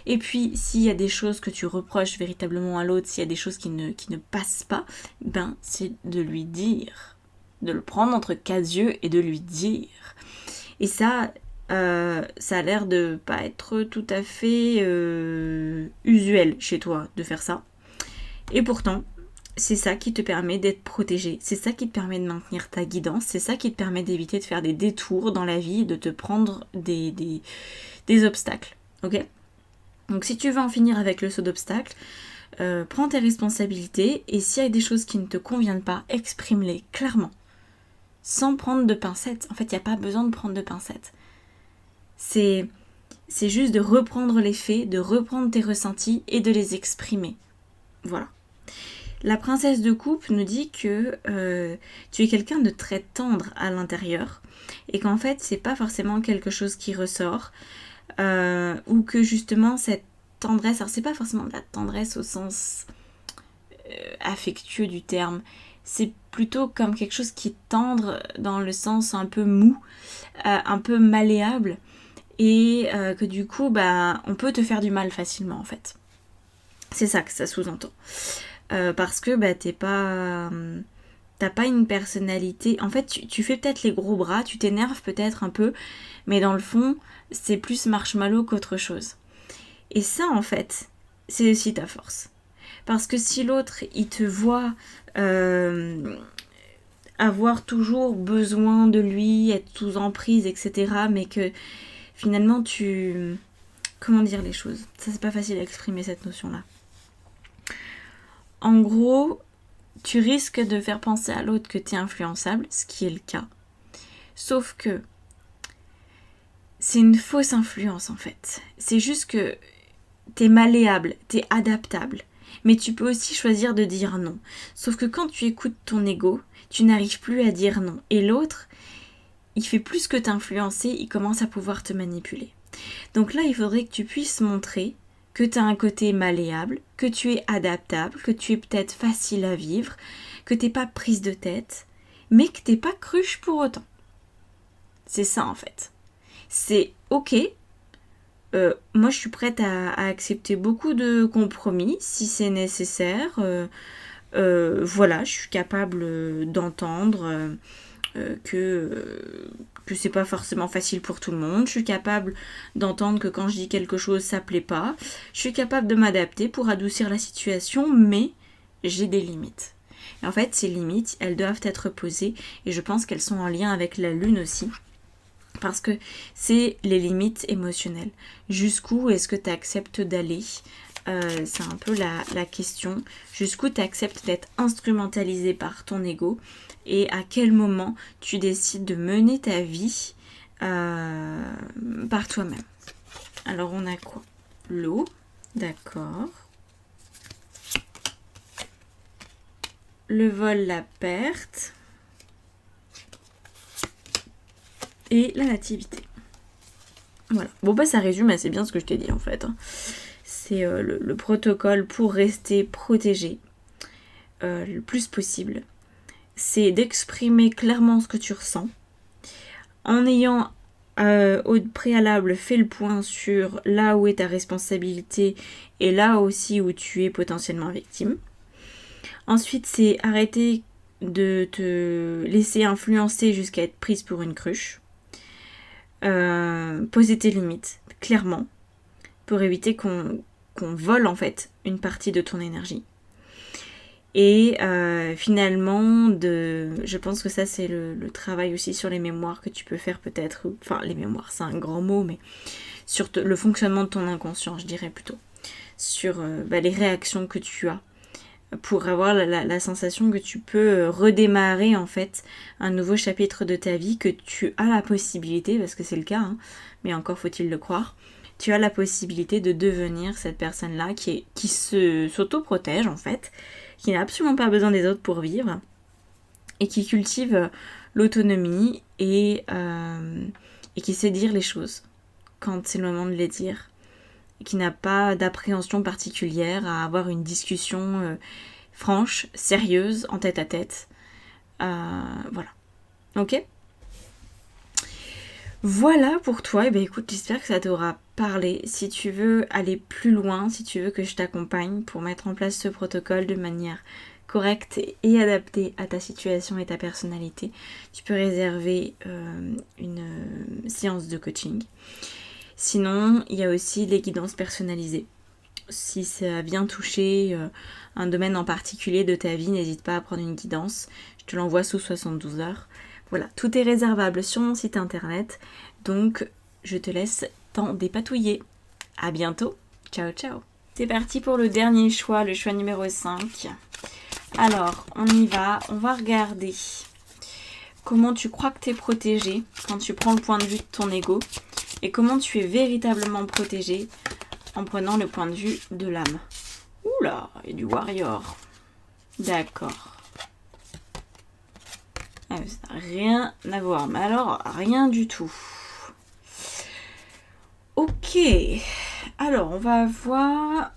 Et puis s'il y a des choses que tu reproches véritablement à l'autre, s'il y a des choses qui ne passent pas, ben c'est de lui dire, de le prendre entre quatre yeux et de lui dire. Et ça a l'air de pas être tout à fait usuel chez toi de faire ça. Et pourtant, c'est ça qui te permet d'être protégé, c'est ça qui te permet de maintenir ta guidance, c'est ça qui te permet d'éviter de faire des détours dans la vie, de te prendre des obstacles, ok ? Donc si tu veux en finir avec le saut d'obstacles, prends tes responsabilités et s'il y a des choses qui ne te conviennent pas, exprime-les clairement, sans prendre de pincettes. En fait, il n'y a pas besoin de prendre de pincettes. C'est juste de reprendre les faits, de reprendre tes ressentis et de les exprimer. Voilà. La princesse de coupe nous dit que tu es quelqu'un de très tendre à l'intérieur et qu'en fait c'est pas forcément quelque chose qui ressort ou que justement cette tendresse, alors c'est pas forcément de la tendresse au sens affectueux du terme, c'est plutôt comme quelque chose qui est tendre dans le sens un peu mou, un peu malléable et que du coup on peut te faire du mal facilement en fait. C'est ça que ça sous-entend. Parce que t'as pas une personnalité. En fait, tu fais peut-être les gros bras, tu t'énerves peut-être un peu, mais dans le fond, c'est plus marshmallow qu'autre chose. Et ça, en fait, c'est aussi ta force. Parce que si l'autre, il te voit avoir toujours besoin de lui, être sous emprise, etc., mais que finalement, comment dire les choses ? Ça, c'est pas facile à exprimer, cette notion-là. En gros, tu risques de faire penser à l'autre que tu es influençable, ce qui est le cas. Sauf que c'est une fausse influence en fait. C'est juste que tu es malléable, tu es adaptable. Mais tu peux aussi choisir de dire non. Sauf que quand tu écoutes ton ego, tu n'arrives plus à dire non. Et l'autre, il fait plus que t'influencer, il commence à pouvoir te manipuler. Donc là, il faudrait que tu puisses montrer que tu as un côté malléable, que tu es adaptable, que tu es peut-être facile à vivre, que tu n'es pas prise de tête, mais que tu n'es pas cruche pour autant. C'est ça en fait. C'est ok, moi je suis prête à accepter beaucoup de compromis si c'est nécessaire. Voilà, je suis capable d'entendre que c'est pas forcément facile pour tout le monde. Je suis capable d'entendre que quand je dis quelque chose, ça plaît pas. Je suis capable de m'adapter pour adoucir la situation, mais j'ai des limites. Et en fait, ces limites, elles doivent être posées et je pense qu'elles sont en lien avec la lune aussi. Parce que c'est les limites émotionnelles. Jusqu'où est-ce que tu acceptes d'aller ? C'est un peu la question. Jusqu'où tu acceptes d'être instrumentalisé par ton ego et à quel moment tu décides de mener ta vie par toi-même. Alors on a quoi ? L'eau, d'accord. Le vol, la perte. Et la nativité. Voilà. Bon ça résume assez bien ce que je t'ai dit en fait. C'est le protocole pour rester protégé le plus possible. C'est d'exprimer clairement ce que tu ressens en ayant au préalable fait le point sur là où est ta responsabilité et là aussi où tu es potentiellement victime. Ensuite, c'est arrêter de te laisser influencer jusqu'à être prise pour une cruche. Poser tes limites clairement pour éviter qu'on vole en fait une partie de ton énergie. Et finalement, je pense que ça c'est le travail aussi sur les mémoires que tu peux faire peut-être, enfin les mémoires c'est un grand mot, mais sur le fonctionnement de ton inconscient je dirais plutôt, sur les réactions que tu as, pour avoir la sensation que tu peux redémarrer en fait un nouveau chapitre de ta vie, que tu as la possibilité, parce que c'est le cas, hein, mais encore faut-il le croire, tu as la possibilité de devenir cette personne-là qui s'auto-protège en fait, qui n'a absolument pas besoin des autres pour vivre, et qui cultive l'autonomie et qui sait dire les choses quand c'est le moment de les dire, et qui n'a pas d'appréhension particulière à avoir une discussion franche, sérieuse, en tête à tête. Voilà. Ok ? Voilà pour toi. Et bien écoute, j'espère que ça t'aura parlé. Si tu veux aller plus loin, si tu veux que je t'accompagne pour mettre en place ce protocole de manière correcte et adaptée à ta situation et ta personnalité, tu peux réserver une séance de coaching. Sinon, il y a aussi les guidances personnalisées. Si ça vient toucher un domaine en particulier de ta vie, n'hésite pas à prendre une guidance. Je te l'envoie sous 72 heures. Voilà, tout est réservable sur mon site internet. Donc, je te laisse t'en dépatouiller. À bientôt. Ciao, ciao. C'est parti pour le dernier choix, le choix numéro 5. Alors, on y va. On va regarder comment tu crois que tu es protégé quand tu prends le point de vue de ton ego et comment tu es véritablement protégé en prenant le point de vue de l'âme. Oula, et du warrior. D'accord. Ah, ça n'a rien à voir. Mais alors, rien du tout. Ok. Alors, on va voir.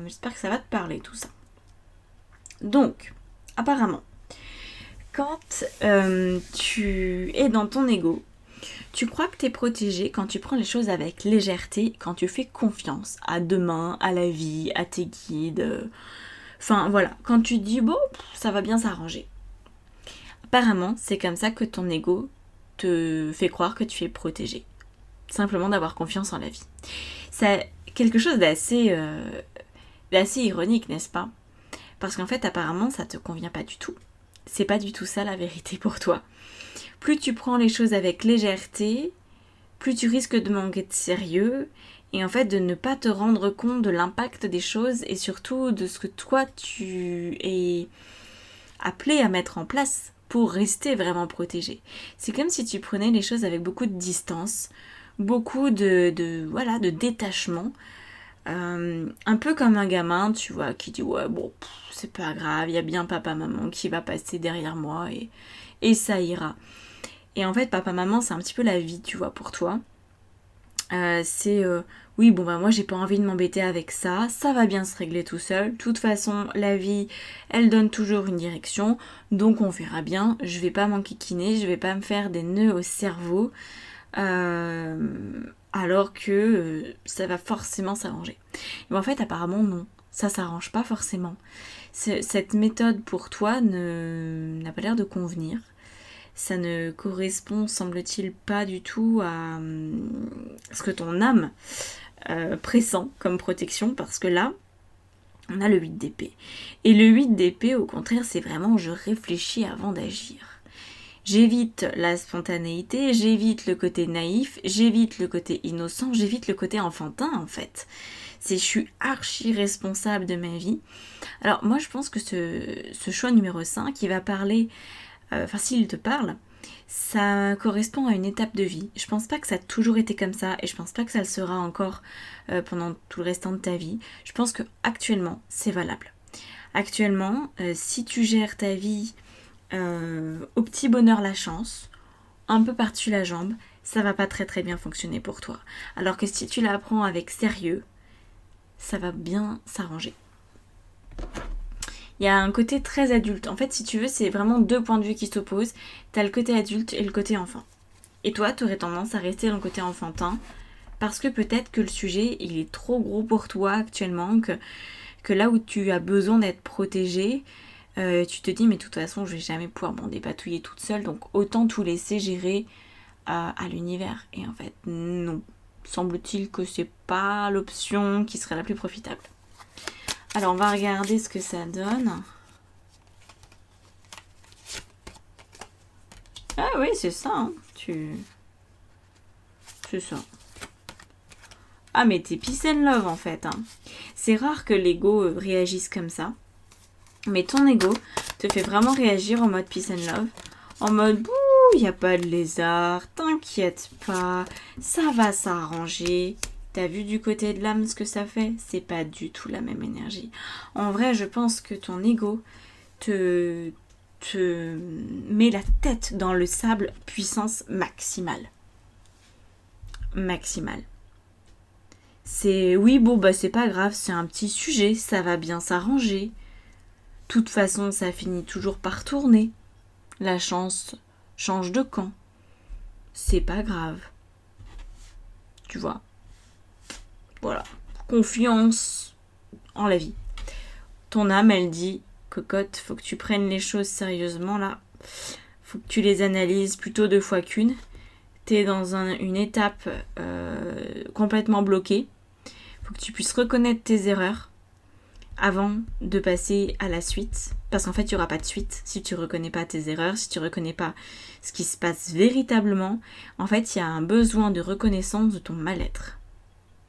J'espère que ça va te parler tout ça. Donc, apparemment, quand tu es dans ton ego, tu crois que tu es protégé quand tu prends les choses avec légèreté, quand tu fais confiance à demain, à la vie, à tes guides. Enfin voilà, quand tu dis bon, ça va bien s'arranger. Apparemment, c'est comme ça que ton ego te fait croire que tu es protégé. Simplement d'avoir confiance en la vie. C'est quelque chose d'assez ironique, n'est-ce pas ? Parce qu'en fait, apparemment, ça te convient pas du tout. C'est pas du tout ça la vérité pour toi. Plus tu prends les choses avec légèreté, plus tu risques de manquer de sérieux et en fait de ne pas te rendre compte de l'impact des choses et surtout de ce que toi tu es appelé à mettre en place pour rester vraiment protégé. C'est comme si tu prenais les choses avec beaucoup de distance, beaucoup de détachement. Un peu comme un gamin, tu vois, qui dit ouais bon, c'est pas grave, il y a bien papa maman qui va passer derrière moi et ça ira. Et en fait, papa-maman, c'est un petit peu la vie, tu vois, pour toi. Oui, bon, bah moi, j'ai pas envie de m'embêter avec ça. Ça va bien se régler tout seul. De toute façon, la vie, elle donne toujours une direction. Donc, on verra bien. Je vais pas m'enquiquiner. Je vais pas me faire des nœuds au cerveau. Alors que ça va forcément s'arranger. Mais en fait, apparemment, non. Ça s'arrange pas forcément. Cette méthode, pour toi, n'a pas l'air de convenir. Ça ne correspond, semble-t-il, pas du tout à ce que ton âme pressent comme protection, parce que là, on a le 8 d'épée. Et le 8 d'épée, au contraire, c'est vraiment je réfléchis avant d'agir. J'évite la spontanéité, j'évite le côté naïf, j'évite le côté innocent, j'évite le côté enfantin, en fait. Je suis archi responsable de ma vie. Alors, moi, je pense que ce choix numéro 5, il va parler... s'il te parle, ça correspond à une étape de vie. Je pense pas que ça a toujours été comme ça et je pense pas que ça le sera encore pendant tout le restant de ta vie. Je pense que actuellement, c'est valable. Actuellement, si tu gères ta vie au petit bonheur la chance, un peu par-dessus la jambe, ça va pas très très bien fonctionner pour toi. Alors que si tu la prends avec sérieux, ça va bien s'arranger. Il y a un côté très adulte. En fait, si tu veux, c'est vraiment deux points de vue qui s'opposent. T'as le côté adulte et le côté enfant. Et toi, tu aurais tendance à rester dans le côté enfantin parce que peut-être que le sujet, il est trop gros pour toi actuellement, que là où tu as besoin d'être protégé, tu te dis, mais de toute façon, je vais jamais pouvoir m'en dépatouiller toute seule, donc autant tout laisser gérer à l'univers. Et en fait, non. Semble-t-il que c'est pas l'option qui serait la plus profitable. Alors, on va regarder ce que ça donne. Ah oui, c'est ça. Hein. C'est ça. Ah, mais t'es peace and love, en fait. Hein. C'est rare que l'ego réagisse comme ça. Mais ton ego te fait vraiment réagir en mode peace and love. En mode, bouh, il n'y a pas de lézard. T'inquiète pas. Ça va s'arranger. T'as vu du côté de l'âme ce que ça fait ? C'est pas du tout la même énergie. En vrai, je pense que ton ego te met la tête dans le sable puissance maximale. Maximale. C'est oui, bon, bah c'est pas grave, c'est un petit sujet, ça va bien s'arranger. toute façon, ça finit toujours par tourner. La chance change de camp. C'est pas grave. Tu vois. Voilà. Confiance en la vie. Ton âme, elle dit, cocotte, faut que tu prennes les choses sérieusement là. Faut que tu les analyses plutôt 2 fois qu'une. T'es dans une étape complètement bloquée. Faut que tu puisses reconnaître tes erreurs avant de passer à la suite. Parce qu'en fait, il n'y aura pas de suite si tu ne reconnais pas tes erreurs, si tu ne reconnais pas ce qui se passe véritablement. En fait, il y a un besoin de reconnaissance de ton mal-être.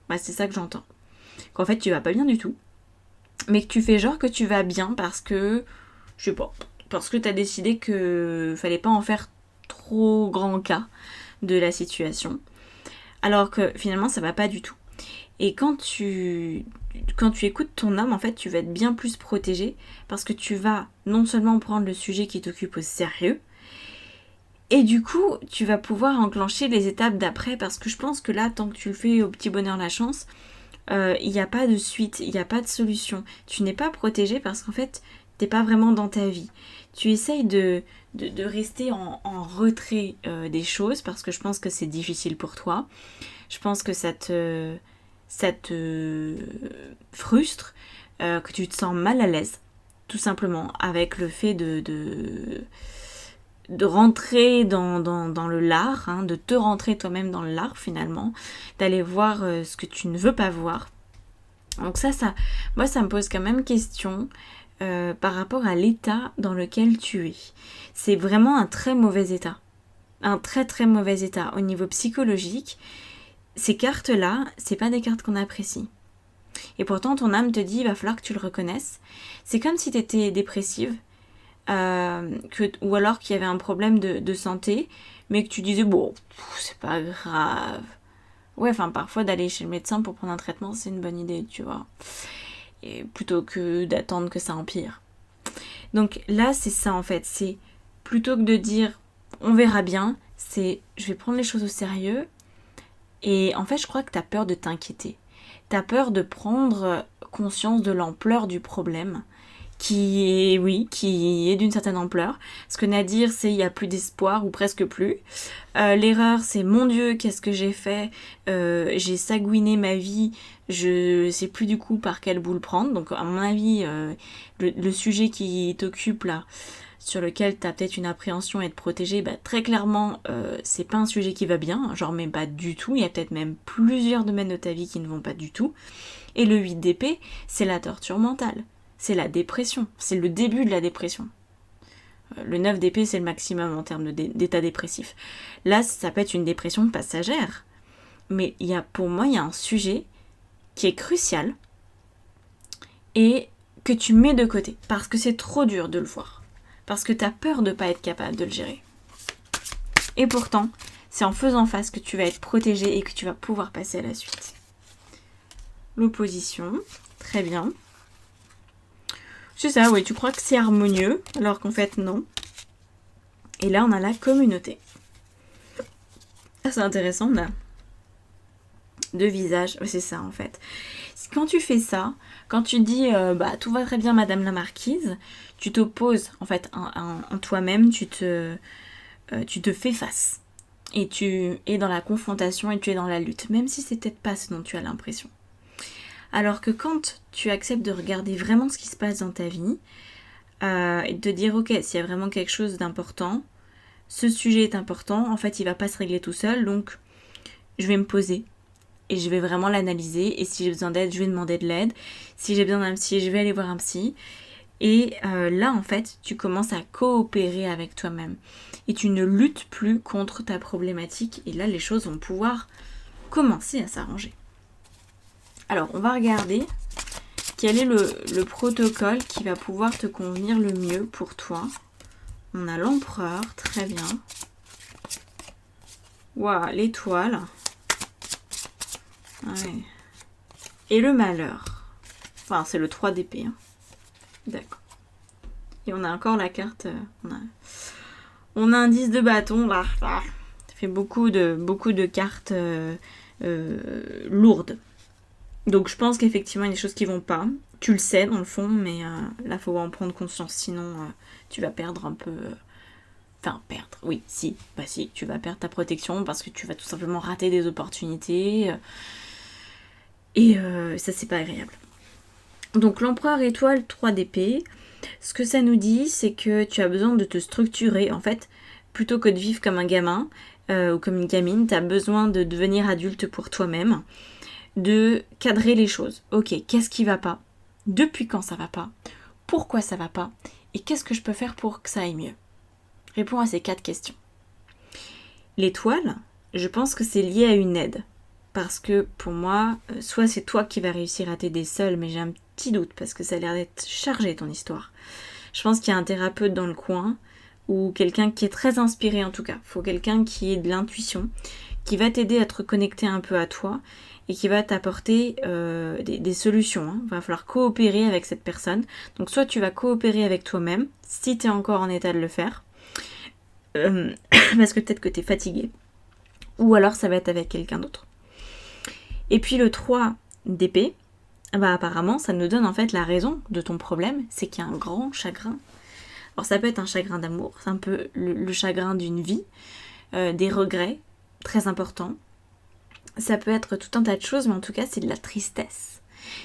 Ouais, c'est ça que j'entends. Qu'en fait, tu vas pas bien du tout, mais que tu fais genre que tu vas bien parce que, je sais pas, parce que tu as décidé que fallait pas en faire trop grand cas de la situation. Alors que finalement, ça va pas du tout. Et quand tu écoutes ton âme, en fait, tu vas être bien plus protégé parce que tu vas non seulement prendre le sujet qui t'occupe au sérieux, et du coup, tu vas pouvoir enclencher les étapes d'après parce que je pense que là, tant que tu le fais au petit bonheur la chance, il n'y a pas de suite, il n'y a pas de solution. Tu n'es pas protégé parce qu'en fait, tu n'es pas vraiment dans ta vie. Tu essayes de rester en retrait des choses parce que je pense que c'est difficile pour toi. Je pense que ça te frustre, que tu te sens mal à l'aise, tout simplement, avec le fait de rentrer dans le lard, hein, de te rentrer toi-même dans le lard finalement, d'aller voir ce que tu ne veux pas voir. Donc moi ça me pose quand même question par rapport à l'état dans lequel tu es. C'est vraiment un très mauvais état. Un très très mauvais état au niveau psychologique. Ces cartes-là, c'est pas des cartes qu'on apprécie. Et pourtant, ton âme te dit, il va falloir que tu le reconnaisses. C'est comme si tu étais dépressive, ou alors qu'il y avait un problème de santé, mais que tu disais, bon, c'est pas grave. Ouais, enfin, parfois d'aller chez le médecin pour prendre un traitement, c'est une bonne idée, tu vois. Et plutôt que d'attendre que ça empire. Donc là, c'est ça en fait. C'est plutôt que de dire, on verra bien, c'est, je vais prendre les choses au sérieux. Et en fait, je crois que t'as peur de t'inquiéter. T'as peur de prendre conscience de l'ampleur du problème, qui est d'une certaine ampleur. Ce que Nadir, c'est il n'y a plus d'espoir, ou presque plus. L'erreur, c'est mon Dieu, qu'est-ce que j'ai fait, j'ai sagouiné ma vie, je sais plus du coup par quel bout le prendre. Donc à mon avis, le sujet qui t'occupe là, sur lequel tu as peut-être une appréhension et être protégé, bah, très clairement, c'est pas un sujet qui va bien, genre même pas du tout, il y a peut-être même plusieurs domaines de ta vie qui ne vont pas du tout. Et le 8 d'épée, c'est la torture mentale, c'est la dépression, c'est le début de la dépression. Le 9 d'épée, c'est le maximum en termes d'état dépressif. Là, ça peut être une dépression passagère, mais pour moi, il y a un sujet qui est crucial et que tu mets de côté, parce que c'est trop dur de le voir. Parce que tu as peur de ne pas être capable de le gérer. Et pourtant, c'est en faisant face que tu vas être protégé et que tu vas pouvoir passer à la suite. L'opposition, très bien. C'est ça, oui, tu crois que c'est harmonieux, alors qu'en fait, non. Et là, on a la communauté. Ah, c'est intéressant, on a 2 visages. C'est ça, en fait. Quand tu fais ça, quand tu dis tout va très bien madame la marquise, tu t'opposes en fait en toi-même, tu te fais face. Et tu es dans la confrontation et tu es dans la lutte, même si c'est peut-être pas ce dont tu as l'impression. Alors que quand tu acceptes de regarder vraiment ce qui se passe dans ta vie, et de te dire ok, s'il y a vraiment quelque chose d'important, ce sujet est important, en fait il va pas se régler tout seul, donc je vais me poser. Et je vais vraiment l'analyser. Et si j'ai besoin d'aide, je vais demander de l'aide. Si j'ai besoin d'un psy, je vais aller voir un psy. Et là, en fait, tu commences à coopérer avec toi-même. Et tu ne luttes plus contre ta problématique. Et là, les choses vont pouvoir commencer à s'arranger. Alors, on va regarder quel est le protocole qui va pouvoir te convenir le mieux pour toi. On a l'empereur, très bien. Waouh, l'étoile. Ouais. Et le malheur. Enfin, c'est le 3 d'épée. Hein. D'accord. Et on a encore la carte. On a un 10 de bâton. Là. Ça fait beaucoup de cartes lourdes. Donc je pense qu'effectivement il y a des choses qui vont pas. Tu le sais dans le fond, mais là faut en prendre conscience, sinon tu vas perdre un peu... Enfin perdre, oui, si, bah si, tu vas perdre ta protection parce que tu vas tout simplement rater des opportunités. Et ça c'est pas agréable. Donc l'empereur étoile 3 d'épée, ce que ça nous dit c'est que tu as besoin de te structurer en fait, plutôt que de vivre comme un gamin ou comme une gamine, tu as besoin de devenir adulte pour toi-même, de cadrer les choses. Ok, qu'est-ce qui va pas? Depuis quand ça va pas? Pourquoi ça va pas? Et qu'est-ce que je peux faire pour que ça aille mieux? Réponds à ces 4 questions. L'étoile, je pense que c'est lié à une aide. Parce que pour moi, soit c'est toi qui vas réussir à t'aider seul, mais j'ai un petit doute parce que ça a l'air d'être chargé ton histoire. Je pense qu'il y a un thérapeute dans le coin ou quelqu'un qui est très inspiré en tout cas. Il faut quelqu'un qui ait de l'intuition, qui va t'aider à te reconnecter un peu à toi et qui va t'apporter des solutions. Hein. Il va falloir coopérer avec cette personne. Donc soit tu vas coopérer avec toi-même, si tu es encore en état de le faire, parce que peut-être que tu es fatigué, ou alors ça va être avec quelqu'un d'autre. Et puis le 3 d'épée, bah apparemment ça nous donne en fait la raison de ton problème, c'est qu'il y a un grand chagrin. Alors ça peut être un chagrin d'amour, c'est un peu le chagrin d'une vie, des regrets très importants. Ça peut être tout un tas de choses, mais en tout cas c'est de la tristesse.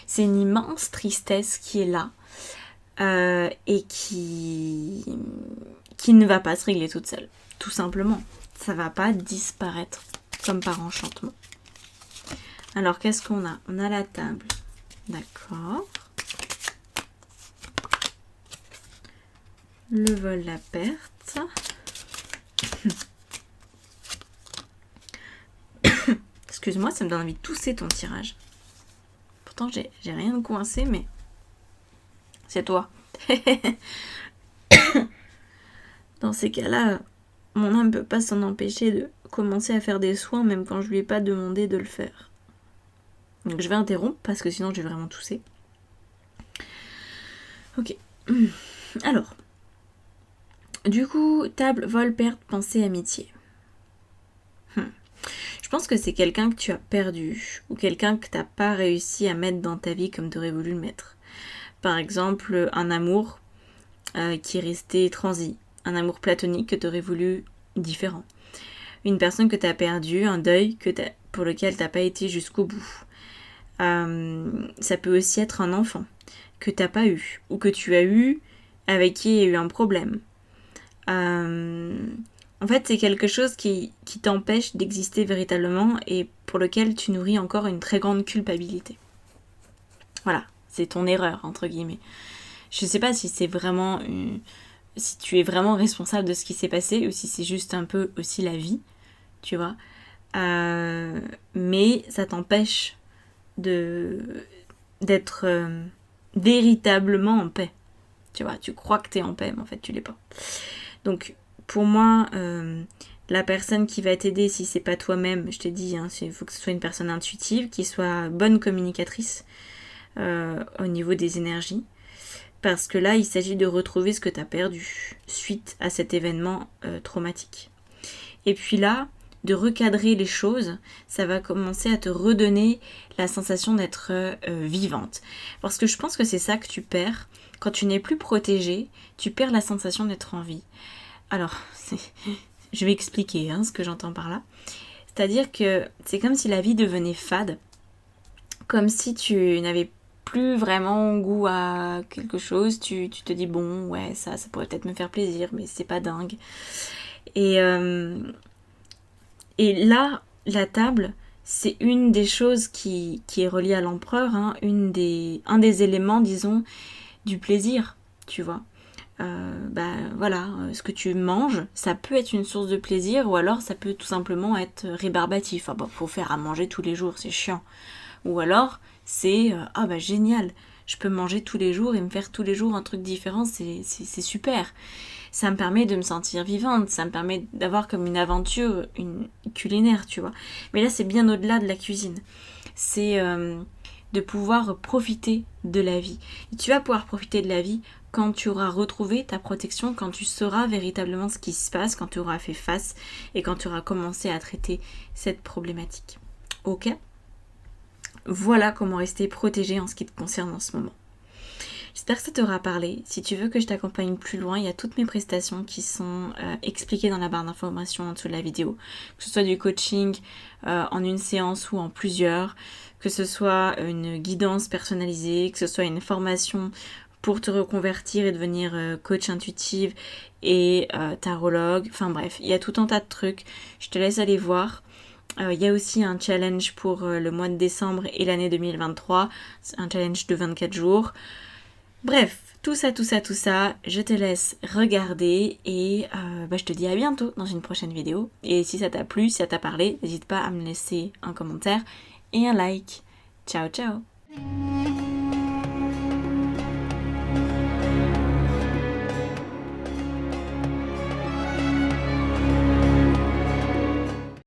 C'est une immense tristesse qui est là et qui ne va pas se régler toute seule, tout simplement. Ça va pas disparaître comme par enchantement. Alors qu'est-ce qu'on a? On a la table. D'accord. Le vol, la perte. Excuse-moi, ça me donne envie de tousser ton tirage. Pourtant, j'ai rien de coincé, mais c'est toi. Dans ces cas-là, mon âme ne peut pas s'en empêcher de commencer à faire des soins, même quand je lui ai pas demandé de le faire. Donc je vais interrompre, parce que sinon je vais vraiment tousser. Ok. Alors. Du coup, table, vol, perte, pensée, amitié. Je pense que c'est quelqu'un que tu as perdu ou quelqu'un que tu n'as pas réussi à mettre dans ta vie comme tu aurais voulu le mettre. Par exemple, un amour qui est resté transi, un amour platonique que tu aurais voulu différent. Une personne que tu as perdue, un deuil pour lequel tu n'as pas été jusqu'au bout. Ça peut aussi être un enfant que tu n'as pas eu ou que tu as eu avec qui il y a eu un problème. En fait, c'est quelque chose qui t'empêche d'exister véritablement et pour lequel tu nourris encore une très grande culpabilité. Voilà, c'est ton erreur, entre guillemets. Je sais pas si c'est vraiment... si tu es vraiment responsable de ce qui s'est passé ou si c'est juste un peu aussi la vie, tu vois. Mais ça t'empêche d'être véritablement en paix. Tu vois, tu crois que t'es en paix, mais en fait, tu l'es pas. Donc, pour moi, la personne qui va t'aider, si c'est pas toi-même, je t'ai dit, hein, il faut que ce soit une personne intuitive, qui soit bonne communicatrice au niveau des énergies. Parce que là, il s'agit de retrouver ce que tu as perdu suite à cet événement traumatique. Et puis là, de recadrer les choses, ça va commencer à te redonner la sensation d'être vivante. Parce que je pense que c'est ça que tu perds. Quand tu n'es plus protégé, tu perds la sensation d'être en vie. Alors, je vais expliquer ce que j'entends par là. C'est-à-dire que c'est comme si la vie devenait fade, comme si tu n'avais plus vraiment goût à quelque chose. Tu te dis, bon, ouais, ça pourrait peut-être me faire plaisir, mais c'est pas dingue. Et là, la table, c'est une des choses qui est reliée à l'empereur, un des éléments, disons, du plaisir, tu vois. Voilà, ce que tu manges, ça peut être une source de plaisir ou alors ça peut tout simplement être rébarbatif. Faut faire à manger tous les jours, c'est chiant. Ou alors c'est génial, je peux manger tous les jours et me faire tous les jours un truc différent, c'est super. Ça me permet de me sentir vivante, ça me permet d'avoir comme une aventure une culinaire, tu vois. Mais là c'est bien au-delà de la cuisine. C'est de pouvoir profiter de la vie. Et tu vas pouvoir profiter de la vie quand tu auras retrouvé ta protection, quand tu sauras véritablement ce qui se passe, quand tu auras fait face et quand tu auras commencé à traiter cette problématique. Ok ? Voilà comment rester protégé en ce qui te concerne en ce moment. J'espère que ça t'aura parlé. Si tu veux que je t'accompagne plus loin, il y a toutes mes prestations qui sont expliquées dans la barre d'information en dessous de la vidéo. Que ce soit du coaching en une séance ou en plusieurs, que ce soit une guidance personnalisée, que ce soit une formation pour te reconvertir et devenir coach intuitive et tarologue. Enfin bref, il y a tout un tas de trucs. Je te laisse aller voir. Il y a aussi un challenge pour le mois de décembre et l'année 2023. C'est un challenge de 24 jours. Bref, tout ça, je te laisse regarder et je te dis à bientôt dans une prochaine vidéo. Et si ça t'a plu, si ça t'a parlé, n'hésite pas à me laisser un commentaire et un like. Ciao, ciao!